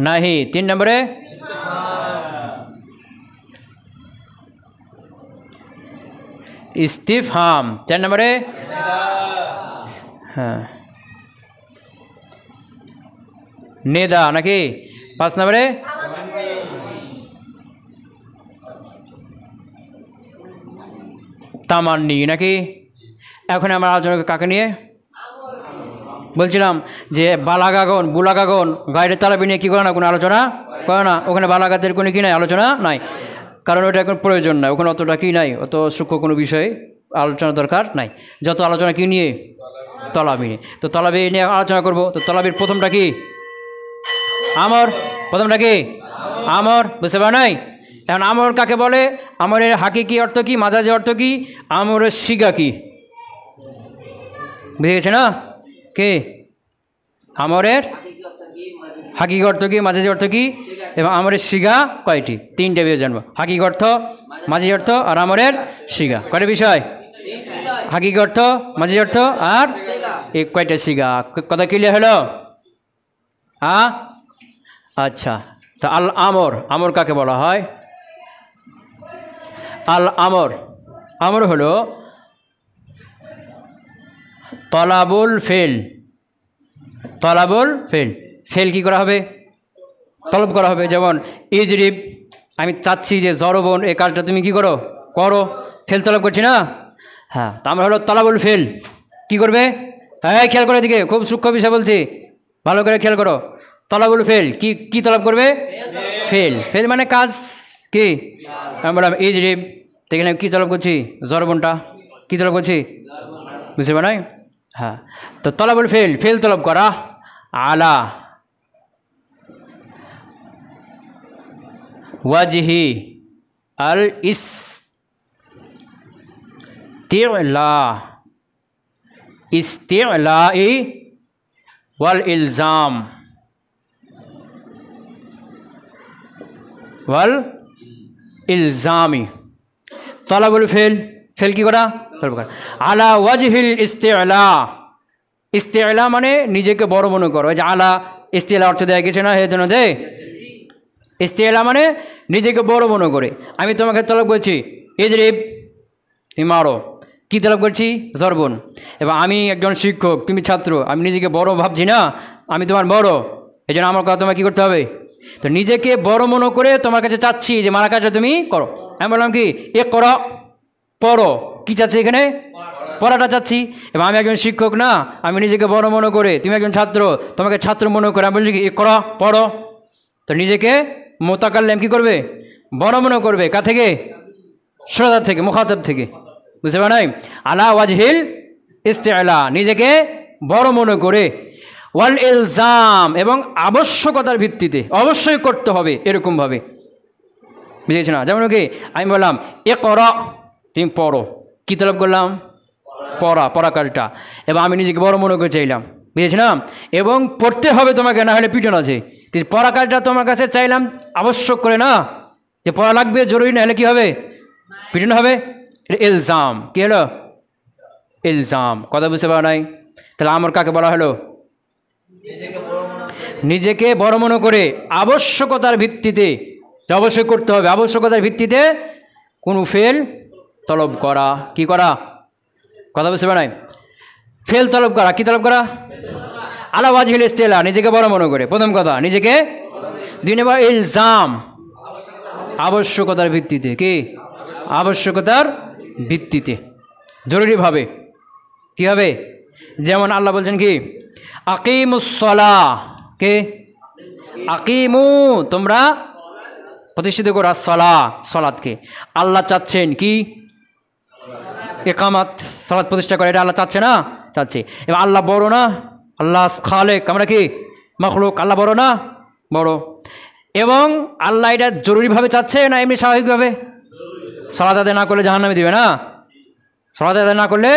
নাহি। 3 নম্বরে ইস্তিফহাম। 4 নম্বরে হ্যাঁ নেদা নাকি? 5 নম্বরে তামান্নি নাকি? এখন আমরা আলোচনা কাকে নিয়ে বলছিলাম যে বালাগাগন, বুলাগাগন, গায়রে তলাবি নিয়ে কী করে না, কোনো আলোচনা করে না। ওখানে বালাগাতের কোনো কি নাই, আলোচনা নাই, কারণ ওটা এখন প্রয়োজন নাই, ওখানে অতটা কি নাই, অত সূক্ষ্ম কোনো বিষয়ে আলোচনা দরকার নাই। যত আলোচনা কি নিয়ে, তলাবি নিয়ে। তো তলাবি নিয়ে আলোচনা করব। তো তলাবির প্রথমটা কি, আমর। প্রথমটা কি, আমর। বুঝতে পারো নাই? এখন আমর কাকে বলে? আমরের হাকিকি অর্থ কি, মাজাজি অর্থ কি, আমরের সিগা কি, বুঝে গেছে না? কে আমরের হাকিকি অর্থ কি, মাজাজি অর্থ কি, এবং আমরের সিগা কয়টি? 3টে বিষয় জানবো। হাকিকি অর্থ, মাজাজি অর্থ আর আমরের সিগা। কয়টা বিষয়? হাকিকি অর্থ, মাজাজি অর্থ আর এই কয়টা সিগা। কথা ক্লিয়ার হলো? আচ্ছা, তা আল আমর, আমর কাকে বলা হয়? আল আমর, আমর হলো তলাবুল ফেল। তলাবুল ফেল, ফেল কি করা হবে? তলব করা হবে। যেমন ইজরিব, আমি চাচ্ছি যে জরবন, এই কাজটা তুমি কি করো, করো, ফেল তলব করছি না। হ্যাঁ, তা আমরা হলো তলাবুল ফেল। কি করবে? হ্যাঁ, খেয়াল করে, দিকে খুব সূক্ষ্ম বিষয় বলছি, ভালো করে খেয়াল করো। তলাবুল ফেল কি, কি তলব করবে? ফেল। ফেল মানে কাজ। কি আমি বললাম ইজরিব, এখানে কী তলব করছি? জরবনটা কী তলব করছি? বুঝতে পারো নাই? হ্যাঁ, তো তলাবুল ফেল, ফেল তলব করা। আলা ওয়াজহি আল ইস্তিলা, ইস্তিলাই ওয়াল ইলজাম, ওয়াল ইলজামি। তলাবুল ফেল, ফেল কি করা? তলব করা। আলা ওয়াজহিল ইস্তিলা, ইস্তিলা মানে নিজেকে বড় মনে করো। ওই যে আলা ইস্তিলা অর্থ দেওয়া গেছে না, হে জন্য দে। ইস্তিলা মানে নিজেকে বড় মনে করে। আমি তোমাকে তলব করছি ইজরিব, তুমি মারো। কী তলব করছি? জরবন। এবার আমি একজন শিক্ষক, তুমি ছাত্র, আমি নিজেকে বড় ভাবছি না, আমি তোমার বড়, এই জন্য আমার কথা তোমার কী করতে হবে? তো নিজেকে বড় মনে করে তোমার কাছে চাচ্ছি যে মারা কাজটা তুমি করো। আমি বললাম কি এ করো, পড়ো। কী চাচ্ছি এখানে? পড়াটা চাচ্ছি। এবার আমি একজন শিক্ষক না, আমি নিজেকে বড় মনে করে, তুমি একজন ছাত্র, তোমাকে ছাত্র মনে করে আমি বলছি কি এ করো, পড়ো। তো নিজেকে মোতাকাল্লিম কী করবে? বড় মনে করবে। কার থেকে? শ্রোতার থেকে, মুখাতাব থেকে। বুঝতে পার নাই? আলা ওয়াজহিল ইস্তিলা, নিজেকে বড় মনে করে। ওয়াল ইলজাম, এবং আবশ্যকতার ভিত্তিতে, অবশ্যই করতে হবে এরকমভাবে। বুঝেছি না? যেমন কি আমি বললাম এ করো, তুমি পড়ো। কী তলব করলাম? পড়া, পড়া কাজটা। এবার আমি নিজেকে বড় মনে করে চাইলাম, বুঝেছি না? এবং পড়তে হবে তোমাকে, না হলে পিটন আছে। পড়া কাজটা তোমার কাছে চাইলাম আবশ্যক করে, না যে পড়া লাগবে জরুরি, না হলে কী হবে? পিটন হবে। ইলজাম কী হলো? ইলজাম। কথা বুঝতে পারো নাই? তাহলে আমর কাকে বলা হলো? নিজেকে বড় মনে করে আবশ্যকতার ভিত্তিতে, অবশ্যই করতে হবে, আবশ্যকতার ভিত্তিতে কোনো ফেল তলব করা। কি করা? কথা বুঝতে পারে নাই? ফেল তলব করা। কি তলব করা? আলা ওয়াজহিল ইস্তিলা, নিজেকে বড় মনে করে, প্রথম কথা নিজেকে। দুই নম্বর ইলজাম, আবশ্যকতার ভিত্তিতে। কি? আবশ্যকতার ভিত্তিতে, জরুরিভাবে। কি হবে? যেমন আল্লাহ বলছেন কি আকিমুসসালাহ, কে? আকিমু, তোমরা প্রতিষ্ঠিত করো সালাহ, সালাতকে। আল্লাহ চাচ্ছেন কি? ইকামাত, সালাত প্রতিষ্ঠা করে। এটা আল্লাহ চাচ্ছে না? চাচ্ছে। এবার আল্লাহ বড় না? আল্লাহ খালেক, আমরা কি মখলুক। আল্লাহ বড় না? বড়। এবং আল্লাহ এটা জরুরিভাবে চাচ্ছে না এমনি স্বাভাবিকভাবে? সালাত আদায় না করলে জাহান্নামে দিবে না? সালাত আদায় না করলে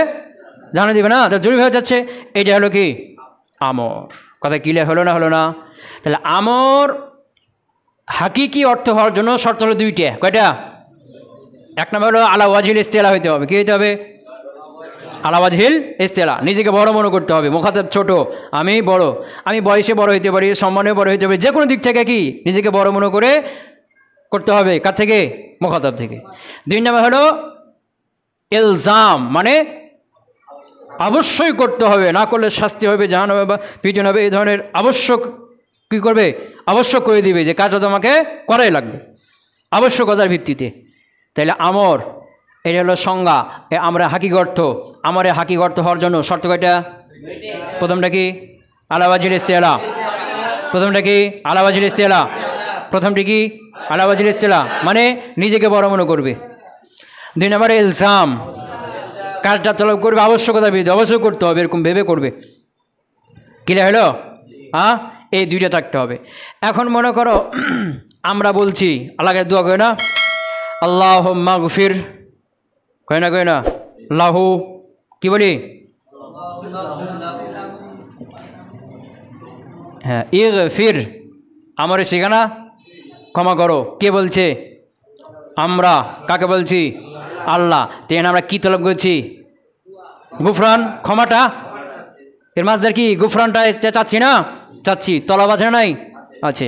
জাহান্নামে দিবে না? তাহলে জরুরিভাবে চাচ্ছে। এইটা হলো কি আমর। কথা ক্লিয়ার হলো না? হলো না? তাহলে আমর হাকিকি অর্থ হওয়ার জন্য শর্ত হলো দুইটা। কয়টা? এক নম্বর হলো আলা ওয়াজহিল ইস্তিলা হইতে হবে। কী হইতে হবে? আলা ওয়াজহিল ইস্তিলা, নিজেকে বড় মনে করতে হবে। মুখাতাব ছোট, আমি বড়, আমি বয়সে বড় হইতে পারি, সম্মানে বড় হইতে পারি, যে কোনো দিক থেকে কি নিজেকে বড় মনে করে করতে হবে। কার থেকে? মুখাতাব থেকে। দুই নম্বর হলো ইলজাম, মানে অবশ্যই করতে হবে, না করলে শাস্তি হবে, জাহান হবে বা পিটন হবে, এই ধরনের আবশ্যক কী করবে? আবশ্যক করে দিবে যে কাজটা তোমাকে করাই লাগবে, আবশ্যকতার ভিত্তিতে। তাইলে আমর, এটা হলো সংজ্ঞা। আমরা হাকিক অর্থ, আমরে হাকিক অর্থ হওয়ার জন্য শর্ত কয়টা? প্রথমটা কি? আলা ওয়াজহিল ইস্তিলা। প্রথমটা কি? আলা ওয়াজহিল ইস্তিলা। প্রথমটি কি? আলা ওয়াজহিল ইস্তিলা, মানে নিজেকে বড় মনে করবে। দুই নম্বরে ইলজাম, কাজটা তলব করবে আবশ্যকতার ভিত্তিতে, অবশ্যই করতে হবে, এরকম ভেবে করবে। ক্লিয়ার হলো? হ্যাঁ, এই দুইটা থাকতে হবে। এখন মনে করো আমরা বলছি আল্লাহকে দোয়া করি না, আল্লাহুম্মা গফির, কয় না? কয় না? লাহু কি বলি? হ্যাঁ, ইগফির, আমার সেখানা ক্ষমা করো। কে বলছে? আমরা। কাকে বলছি? আল্লাহ। তো এখানে আমরা কী তলব করছি? গুফরান, ক্ষমাটা। এর মাঝদের কি গুফরানটা চাচ্ছি না? চাচ্ছি। তলব আছে না? নাই? আছে।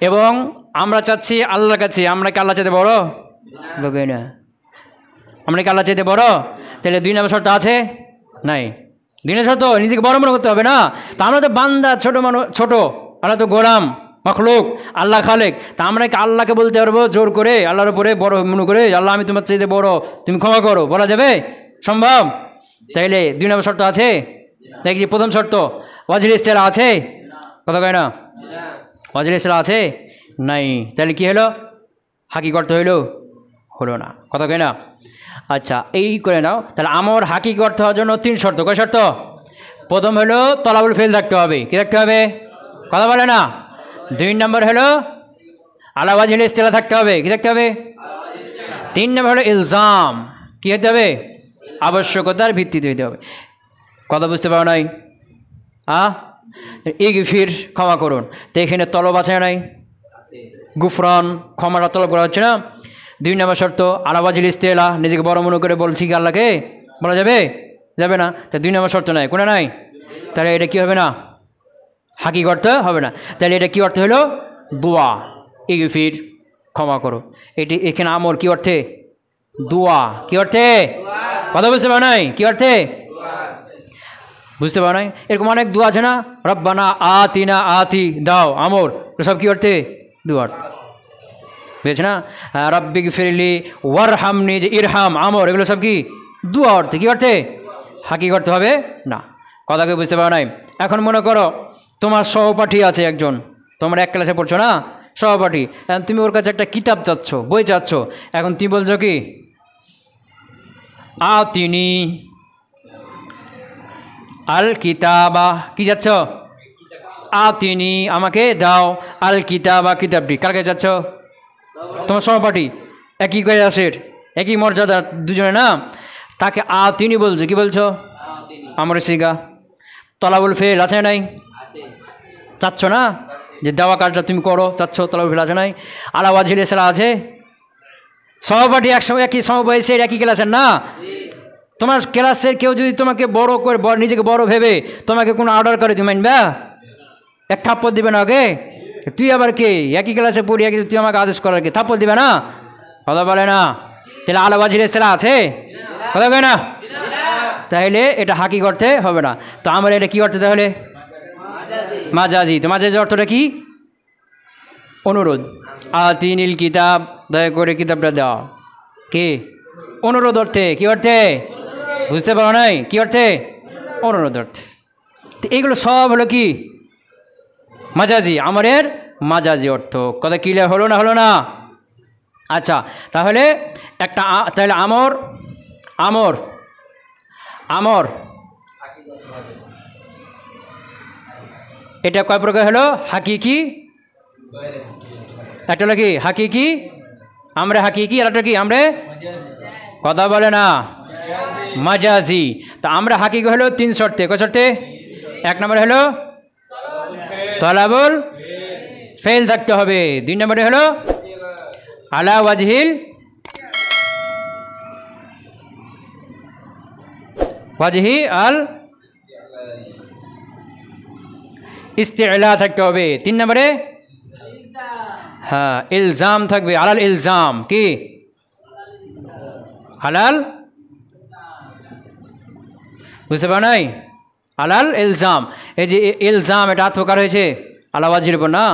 এবং আমরা চাচ্ছি আল্লাহর কাছে। আমরা কি আল্লাহ চাইতে বড়? লোকে না। আমরা কি আল্লাহ চাইতে বড়? তাহলে দুই নম্বর শর্ত আছে? নাই। দুই নম্বর শর্ত নিজেকে বড় মনে করতে হবে না? তা আমরা তো বান্দা, ছোট মানুষ, ছোট। আল্লাহ তো গোলাম, মখলুক, আল্লাহ খালেক। তা আমরা কি আল্লাহকে বলতে পারবো জোর করে, আল্লাহর উপরে বড় মনে করে, আল্লাহ আমি তোমার চাইতে বড়, তুমি ক্ষমা করো? বলা যাবে? সম্ভব? তাইলে দুই নম্বর শর্ত আছে? দেখছি প্রথম শর্ত ওয়াজহিল ইস্তিলা আছে? কথা কয় না? ওয়াজহিল ইস্তিলা আছে? নাই। তাহলে কি হলো? হাকিক অর্থ হইল? হলো না। কথা কয় না? আচ্ছা, এই করে নাও। তাহলে আমর হাকিক অর্থ হওয়ার জন্য তিন শর্ত। কয় শর্ত? প্রথম হলো তলাবুল ফেল থাকতে হবে। কী থাকতে হবে? কথা বলে না? দুই নম্বর হলো আলা ওয়াজহিল ইস্তিলা থাকতে হবে। কী থাকতে হবে? তিন নম্বর হলো ইলজাম। কী হতে হবে? আবশ্যকতার ভিত্তিতে হইতে হবে। কথা বুঝতে পারো নাই? ইগফির ক্ষমা করুন, তো এখানে তলব আছে নাই? গুফরান ক্ষমাটা তলব করা হচ্ছে না। 2 নম্বর শর্ত আলাওয়াজিল ইস্তেলা, নিজেকে বড় মনে করে বলছি কি আল্লাহকে, বলা যাবে? যাবে না। তা 2 নম্বর শর্ত নাই, কোনো নাই। তাহলে এটা কি হবে না? হাকি করতে হবে না। তাহলে এটা কি অর্থ হলো? দোয়া। ইগফির ক্ষমা করো, এটি এখানে আমর কি অর্থে? দোয়া। কি অর্থে? কথা বুঝতে পারো নাই? কি অর্থে? বুঝতে পারো নাই? এরকম অনেক দোয়া আছে না, রব্বানা আতিনা, আতি দাও, আমর, সব কি অর্থে? দোয়া। বুঝেছ না? রব্বিক ফিরলি ওয়ারহামনি, যে ইরহাম, আমর, এগুলো সব কি দোয়া অর্থে। কি অর্থে? হাকি করতে হবে না। কথাকে বুঝতে পারো নাই? এখন মনে করো তোমার সহপাঠী আছে একজন, তোমরা এক ক্লাসে পড়ছো না, সহপাঠী, তুমি ওর কাছে একটা কিতাব চাচ্ছ, বই চাচ্ছ। এখন তুমি বলছো কি আতিনি আল কিতাবা, কি যাচ্ছ? আতিনি, আমাকে দাও, আল কিতাবা, কিতাবটি। কার কাছে যাচ্ছ? তোমার সহপাঠী, একই ক্লাসের, একই মর্যাদার দুজনে না, তাকে আতিনি বলছো। কি বলছো? আমার সিগা তলাবুল ফেল আছে নাই? চাচ্ছ না যে দেওয়া কাজটা তুমি করো, চাচ্ছ, তলাবুল ফেল আছে নাই? আলাওয়াজিল ইসলা আছে। সহপাঠী একসময় একই সমবয়সের, একই ক্লাসের না, তোমার ক্লাসের কেউ যদি তোমাকে বড় করে, নিজেকে বড় ভেবে তোমাকে কোনো অর্ডার করে, তুমি মানবা? এক থাপ্পড় দিবে না ওকে? তুই আবার কে, একই ক্লাসে পড়ি, একই, তুই আমাকে আদেশ করার কে, থাপ্পড় দিবে না? কথা বলে না। তাহলে আলাওয়াজিল ইসলা আছে? কথা কয় না? তাহলে এটা হাকি করতে হবে না। তো আমরা এটা কি করতে? তাহলে মাজাজি। তো মাজাজি অর্থটা কি? অনুরোধ। আতিনিল কিতাব, দয়া করে কিতাবটা দাও। কি অনুরোধ অর্থে? কি অর্থে? বুঝতে পারো নাই? কি অর্থে? অনুরোধ অর্থে। তো এইগুলো সব হলো কি মাজাজি, আমরের মাজাজি অর্থ। কথা ক্লিয়ার হলো না? হলো না? আচ্ছা, তাহলে একটা তাহলে আমর, আমর, আমর এটা কয় প্রকার হলো? হাকিকি, একটা হলো কি হাকিকি, আমরা হাকিকি, আর একটা কি আমরা, কথা বলে না, মাজাজি। তা আমরা হাকিকি হলো 3 শর্তে। কয় শর্তে? 1 নম্বরে হলো তলাবুল ফেল থাকতে হবে। 2 নম্বরে হলো আলা ওয়াজহিল, ওয়াজহি আল ইস্তিলা থাকতে হবে। 3 নম্বরে হ্যাঁ ইলজাম থাকবে, আলাল ইলজাম। কি আলাল? বুঝতে পার নাই? আলাল ইলজাম। এই যে ইলজাম, এটা আত্মকার হয়েছে আলাওয়াজির উপর না,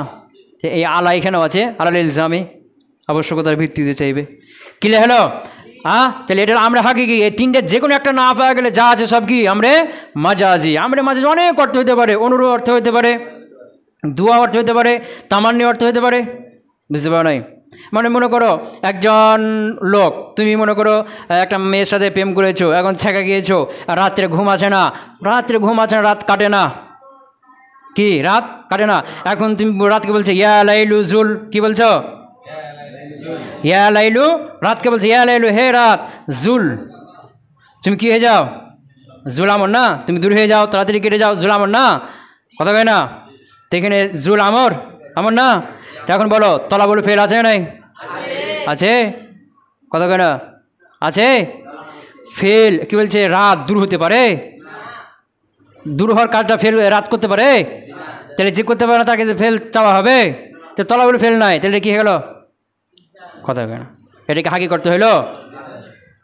এই আলা এখানেও আছে, আলাল ইলজামে আবশ্যকতার ভিত্তিতে চাইবে। ক্লিয়ার হলো? তাহলে এটা আমরা হাকিকি। এই 3টে যে কোনো একটা না পাওয়া গেলে যা আছে সব কি আমরা মাজাজি। আমরা মাজাজি অনেক অর্থ হতে পারে, অনুরোধ অর্থ হতে পারে, দোয়া অর্থ হতে পারে, তামান্নি অর্থ হতে পারে। বুঝতে পারো নাই? মানে মনে করো একজন লোক, তুমি মনে করো একটা মেয়ের সাথে প্রেম করেছো, এখন ছেঁকা গিয়েছো, রাত্রে ঘুম আছে না, রাত্রে ঘুম আছে না, রাত কাটে না, কি রাত কাটে না। এখন তুমি রাতকে বলছো ইয়া লাইলু জুল, কি বলছো? ইয়া লাইলু, রাতকে বলছে ইয়া লাইলু, হে রাত, জুল, তুমি কি হয়ে যাও? জুল আমর না, তুমি দূর হয়ে যাও, তাড়াতাড়ি কেটে যাও, জুল আমর না, কথা কয় না? তো এখানে জুল আমর, আমর না। তো এখন বলো তলা বলো ফেল আছে নাই? আছে, কথা কয় না? আছে। ফেল কি বলছে? রাত দূর হতে পারে, দূর হওয়ার কাজটা ফেল রাত করতে পারে? তাহলে যে করতে পারে না তাকে ফেল চাওয়া হবে। তো তলা বলে ফেল নাই, তাহলে কি হয়ে গেল? কথা কয় না? এটাকে হাকি করতে হইলো,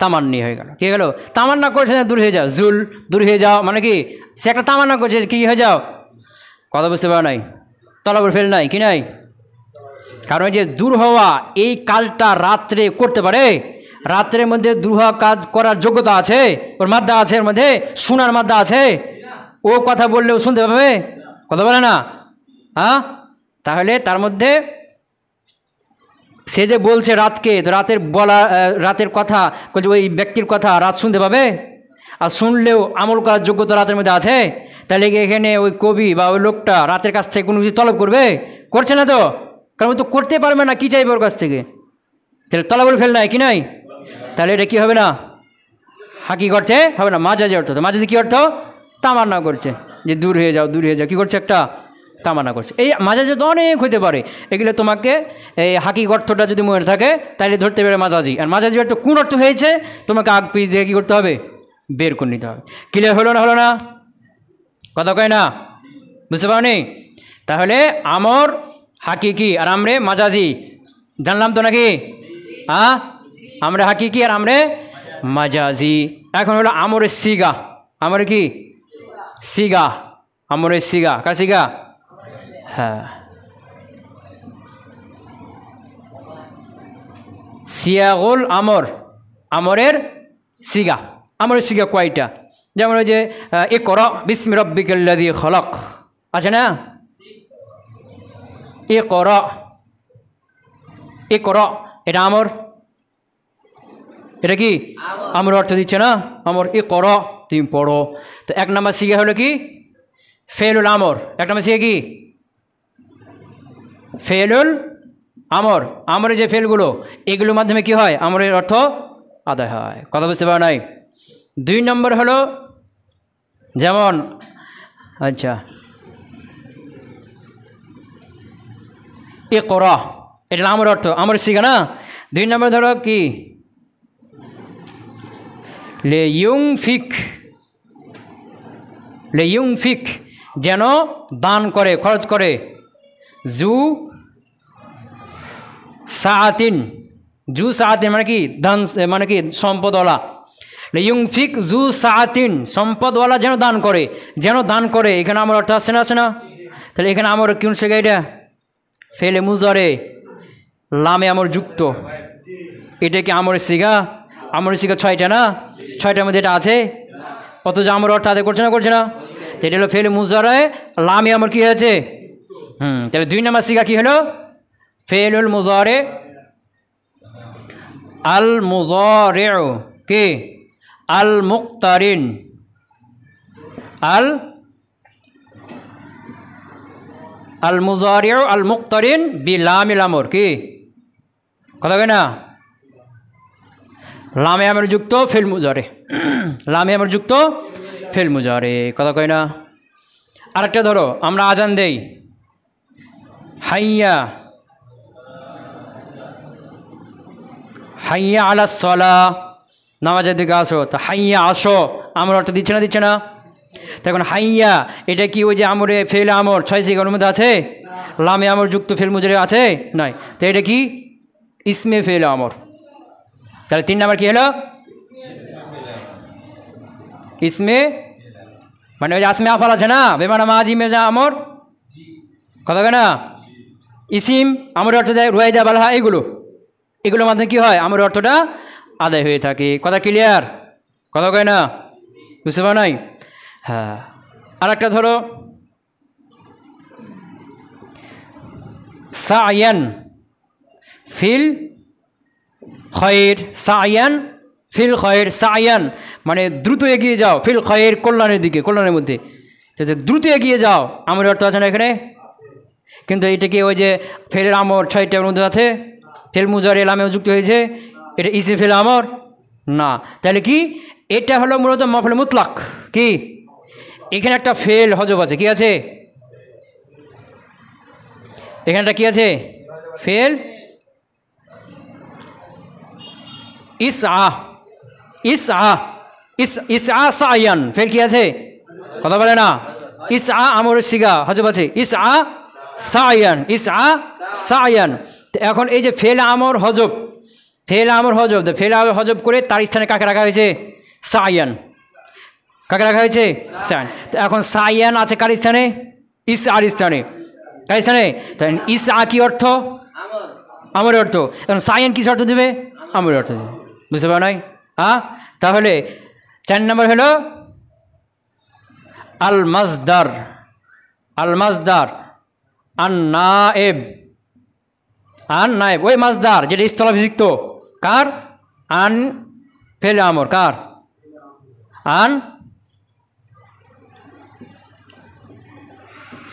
তামান্নি হয়ে গেল। কি হয়ে গেল? তামান্না করছে না, দূর হয়ে যাও, জুল, দূর হয়ে যাও, মানে কি সে একটা তামান্না করছে, কি হয়ে যাও, কথা বুঝতে পারো নাই? তলা বলে ফেল নাই, কি নাই? কারণ এই যে দূর হওয়া, এই কাজটা রাত্রে করতে পারে, রাত্রের মধ্যে দূর হওয়া কাজ করার যোগ্যতা আছে, ওর মাদ্দা আছে, এর মধ্যে শোনার মাদ্দা আছে, ও কথা বললেও শুনতে পাবে, কথা বলে না? তাহলে তার মধ্যে সে যে বলছে রাতকে, তো রাতের বলা, রাতের কথা বলছে, ওই ব্যক্তির কথা রাত শুনতে পাবে, আর শুনলেও আমল করার যোগ্যতা রাতের মধ্যে আছে। তাহলে এখানে ওই কবি বা ওই লোকটা রাতের কাছ থেকে কোনো কিছু তলব করবে? করছে না তো, কারণ ও তো করতে পারবে না, কি চাইবে ওর কাছ থেকে? তাহলে তলাবল ফেল নাই, কি নাই? তাহলে এটা কি হবে না? হাকিক অর্থে হবে না, মাজাজি অর্থ। তো মাজাজি কী অর্থ? তামান্না করছে যে দূর হয়ে যাও, দূর হয়ে যাও, কী করছে? একটা তামান্না করছে। এই মাজাজি তো অনেক হতে পারে, এগুলো তোমাকে এই হাকিক অর্থটা যদি মনে থাকে তাহলে ধরতে পারে মাজাজি। আর মাজাজি অর্থ কোন অর্থ হয়েছে তোমাকে আগ পিছ দিয়ে কী করতে হবে? বের করে নিতে হবে। ক্লিয়ার হলো না? হলো না? কথা কয় না? বুঝতে পারনি? তাহলে আমর হাকিকি আর আমরে মাজাজি জানলাম তো নাকি? আমরা হাকিকি আর আমরে মাজাজি। এখন হলো আমরের সিগা। আমরে কি? সিগা। আমরের সিগা। কার সিগা? হ্যাঁ, সিয়াগুল আমর, আমরের সিগা। আমরের সিগা কয়টা? যেমন ওই যে ইকরা বিসমি রাব্বিকাল্লাযী খলাক আছে না? ইকরা, ইকরা এটা আমর, এটা কি আমর অর্থ দিচ্ছে না? আমর ইকরা, তুমি পড়ো। তো এক নম্বর সিগা হলো কি? ফেলুল আমর। এক নম্বর সিগা কি? ফেলুল আমর। আমরের যে ফেলগুলো, এগুলোর মাধ্যমে কি হয়? আমরের অর্থ আদায় হয়। কথা বুঝতে পারো নাই? দুই নম্বর হলো যেমন, আচ্ছা, ইকরা এটা আমর অর্থ, আমরের সিগা না? দুই নম্বর ধরো কি? লিইউনফিক, লিইউনফিক যেন দান করে, খরচ করে। জু সাআতিন, জু সাআতিন মানে কি? দান মানে কি? সম্পদওয়ালা। লিইউনফিক জু সাআতিন, সম্পদওয়ালা যেন দান করে, যেন দান করে। এখানে আমার অর্থ আসছে না? আছে না? তাহলে এখানে আমার কোন সিগা? এটা ফেলে মুজারে, লামে আমর যুক্ত। এটা কি আমরের সিগা? আমরের সিগা ছয়টা না? ছয়টার মধ্যে এটা আছে, অথচ আমর অর্থ আদায় করছে না? করছে না? এটা হলো ফেলে মুজারে, লামে আমর কি হয়েছে? তাহলে দুই নম্বর সিগা কি হলো? ফেলুল মুজারে আল মুজারিউ কি? আল মুক্তারিন, আল আল মুজারিউ আল মুক্তারিন বিলামিল আমর কি? কথা কয় না? লামে আমর যুক্ত ফেল মুজারে, লামে আমর যুক্ত ফেল মুজারে। কথা কয় না? আরেকটা ধরো, আমরা আজান দেই, হাইয়া, হাইয়া আলাস সালাহ, নামাজের দিকে আসো। তো হাইয়া আসো আমর অর্থ দিচ্ছে না? দিচ্ছে না? তখন হাইয়া এটা কি ওই যে আমরে ফেল আমর ছয় সিগার মধ্যে আছে? লামে আমর যুক্ত ফেল মুজারে আছে? নাই। তো এটা কি? ইসমে ফেল আমর। তাহলে তিন নাম্বার কি হলো? ইসমে মানে ওই যে আসমে আফাল আছে না? বেমানা মাজিমে যা আমর। কথা কেনা? ইসিম আমর অর্থ দেয়, রুয়াইদা বালহা, এগুলো এগুলোর মাধ্যমে কী হয়? আমর অর্থটা আদায় হয়ে থাকে। কথা ক্লিয়ার? কথা কয় না? বুঝতে পারো নাই? হ্যাঁ। আর একটা ধরো, সায়ান ফিল খয়ের, সায়ান ফিল খয়ের, সায়ান মানে দ্রুত এগিয়ে যাও, ফিল খয়ের কল্যাণের দিকে, কল্যাণের মধ্যে। দ্রুত এগিয়ে যাও আমর অর্থ আছে না এখানে? কিন্তু এটা কি ওই যে ফেলের আমর ছয়টার মধ্যে আছে? ফেল মুজারে লামেও যুক্ত হয়েছে, এটা ইসে ফেল আমর না। তাহলে কি? এটা হলো মূলত মাফুল মুতলাক। কি? এখানে একটা ফেল হজব আছে, কি আছে? এখানটা কি আছে? ফেল ইসআ, ইসআ, ইসআ সায়ান, ফেল কি আছে? কথা বলে না? ইসআ আমরের সিগা হজব আছে, ইসআ সায়ান, ইসআ সায়ান। এখন এই যে ফেল আমর হজব, ফেল আমর হজব, ফেল আমর হজব করে তার স্থানে কাকে রাখা হয়েছে? সায়ান। কাকে রাখা হয়েছে? সায়ান। তো এখন সায়ান আছে কার স্থানে? ইসআর স্থানে। কার স্থানে? ইসআ কি অর্থ? আমর অর্থ। এখন সায়ান কিস অর্থ দেবে? আমর অর্থ দেবে। বুঝতে পারো নাই? তাহলে 4 নম্বর হলো আল মাজদার, আল মাজদার আন নায়েব, আন নায়েব ওই মাজদার যেটা স্থলাভিষিক্ত। কার? আন ফেল আমর, কার? আন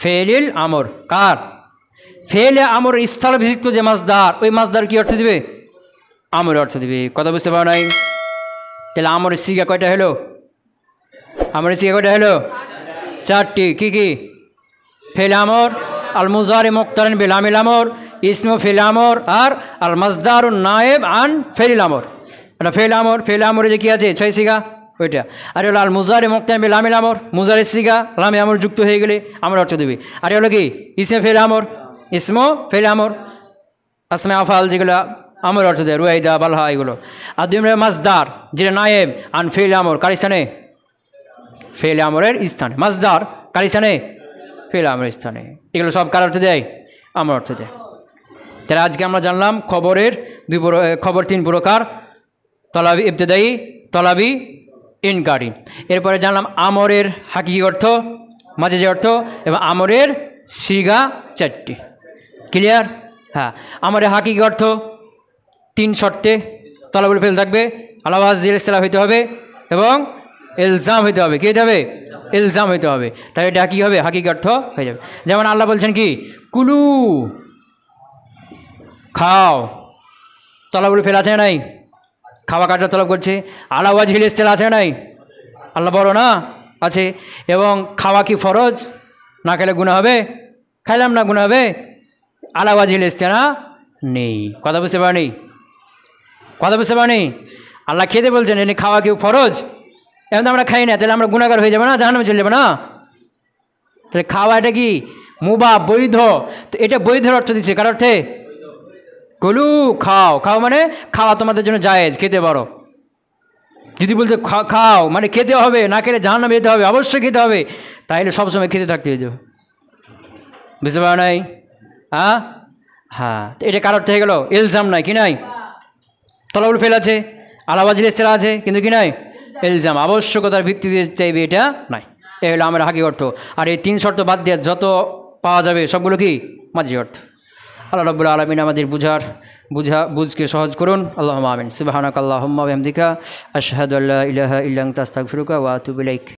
ফেলিল আমর, কার? ফেলে আমর স্থলাভিষিক্ত যে মাজদার, ওই মাজদার কি অর্থ দিবে? আমর অর্থ দিবে। কথা বুঝতে পারো নাই? তাহলে আমরের সিগা কয়টা হলো? আমরের সিগা কয়টা হলো? 4টি। কি কি? ফেল আমর, আল মুজারি মুক্তারিন বিল আমিল আমর, ইসমু ফেল আমর, আর আল মাজদারুন নায়েব আন ফেল আমর। এটা ফেল আমর, ফেল আমরে যে কি আছে 6 সিগা ওইটা। আর হলো আল মুজারি মুক্তারিন বিল আমিল আমর, মুজারি সিগা লামে আমর যুক্ত হয়ে গেলে আমর অর্থ দেবে। আর হলো কি ইসমে ফেল আমর, ইসমু ফেল আমর, আসমে আফাল যেগুলো আমর অর্থ দেয়, রুয়াইদা বালহা এগুলো। আর 2 নম্বরে মাজদার যেটা নায়েব আন ফেল আমর, কার স্থানে? ফেল আমরের স্থানে। মাজদার কার স্থানে? ফেল আমরের স্থানে। এগুলো সব কার অর্থ দেয়? আমর অর্থ দেয়। তাহলে আজকে আমরা জানলাম খবরের খবর 3 প্রকার, তলাবি ইবতেদাই, তলাবি, ইনকারি। এরপরে জানলাম আমরের হাকিকি অর্থ, মাঝে যে অর্থ, এবং আমরের সিগা 4টি। ক্লিয়ার? হ্যাঁ, আমরের হাকিকি অর্থ 3 শর্তে তলাবুল ফেল থাকবে, আলাওয়াজিল ইসলাম হইতে হবে এবং ইলজাম হইতে হবে। কী হইতে হবে? ইলজাম হইতে হবে। তাই এটা কী হবে? হাকিকি অর্থ হয়ে যাবে। যেমন আল্লাহ বলছেন কি কুলু, খাও, তলাবুল ফেল আছে নাই? খাওয়া কাটার তলব করছে। আলাওয়াজিল ইসলাম আছে নাই? আল্লাহ বড় না? আছে। এবং খাওয়া কি ফরজ? না খেলে গুনাহ হবে? খাইলাম না গুনাহ হবে? আলাওয়াজিল ইসলাম নেই। কথা বুঝতে পারেনি? কথা বুঝতে পারেনি? আল্লাহ খেতে বলছেন, এনে খাওয়া কেউ ফরজ, এখন তো আমরা খাই না, তাহলে আমরা গুনাহগার হয়ে যাবো না? জাহান্নামে চলে যাবো না? তাহলে খাওয়া এটা কি মুবাহ, বৈধ। তো এটা বৈধের অর্থ দিচ্ছে, কার অর্থে? কুলু, খাও। খাও মানে খাওয়া তোমাদের জন্য জায়েজ, খেতে পারো। যদি বলতে খাও মানে খেতে হবে, না খেলে জাহান্নামে যেতে হবে, অবশ্যই খেতে হবে, তাইলে সবসময় খেতে থাকতে হইতো। বুঝতে পারো নাই? হ্যাঁ হ্যাঁ, এটা কার অর্থ হয়ে গেল? ইলজাম নাই, কি নাই? তলাবুল ফেল আছে, আলাওয়াজিল ইসলাম আছে, কিন্তু কি নাই? ইলজাম, আবশ্যকতার ভিত্তিতে চাইবে, এটা নাই। এ হলো আমার হাকিকি অর্থ। আর এই 3 শর্ত বাদ দিয়ে যত পাওয়া যাবে সবগুলো কি মাঝি অর্থ। আল্লাহ রাব্বুল আলামিন আমাদের বুঝকে সহজ করুন। আল্লাহুম্মা আমিন। সুবহানাকাল্লাহুম্মা ওয়া বিহামদিকা আশহাদু আল্লা ইলাহা ইল্লা আনতা আস্তাগফিরুকা ওয়া আতুবু ইলাইক।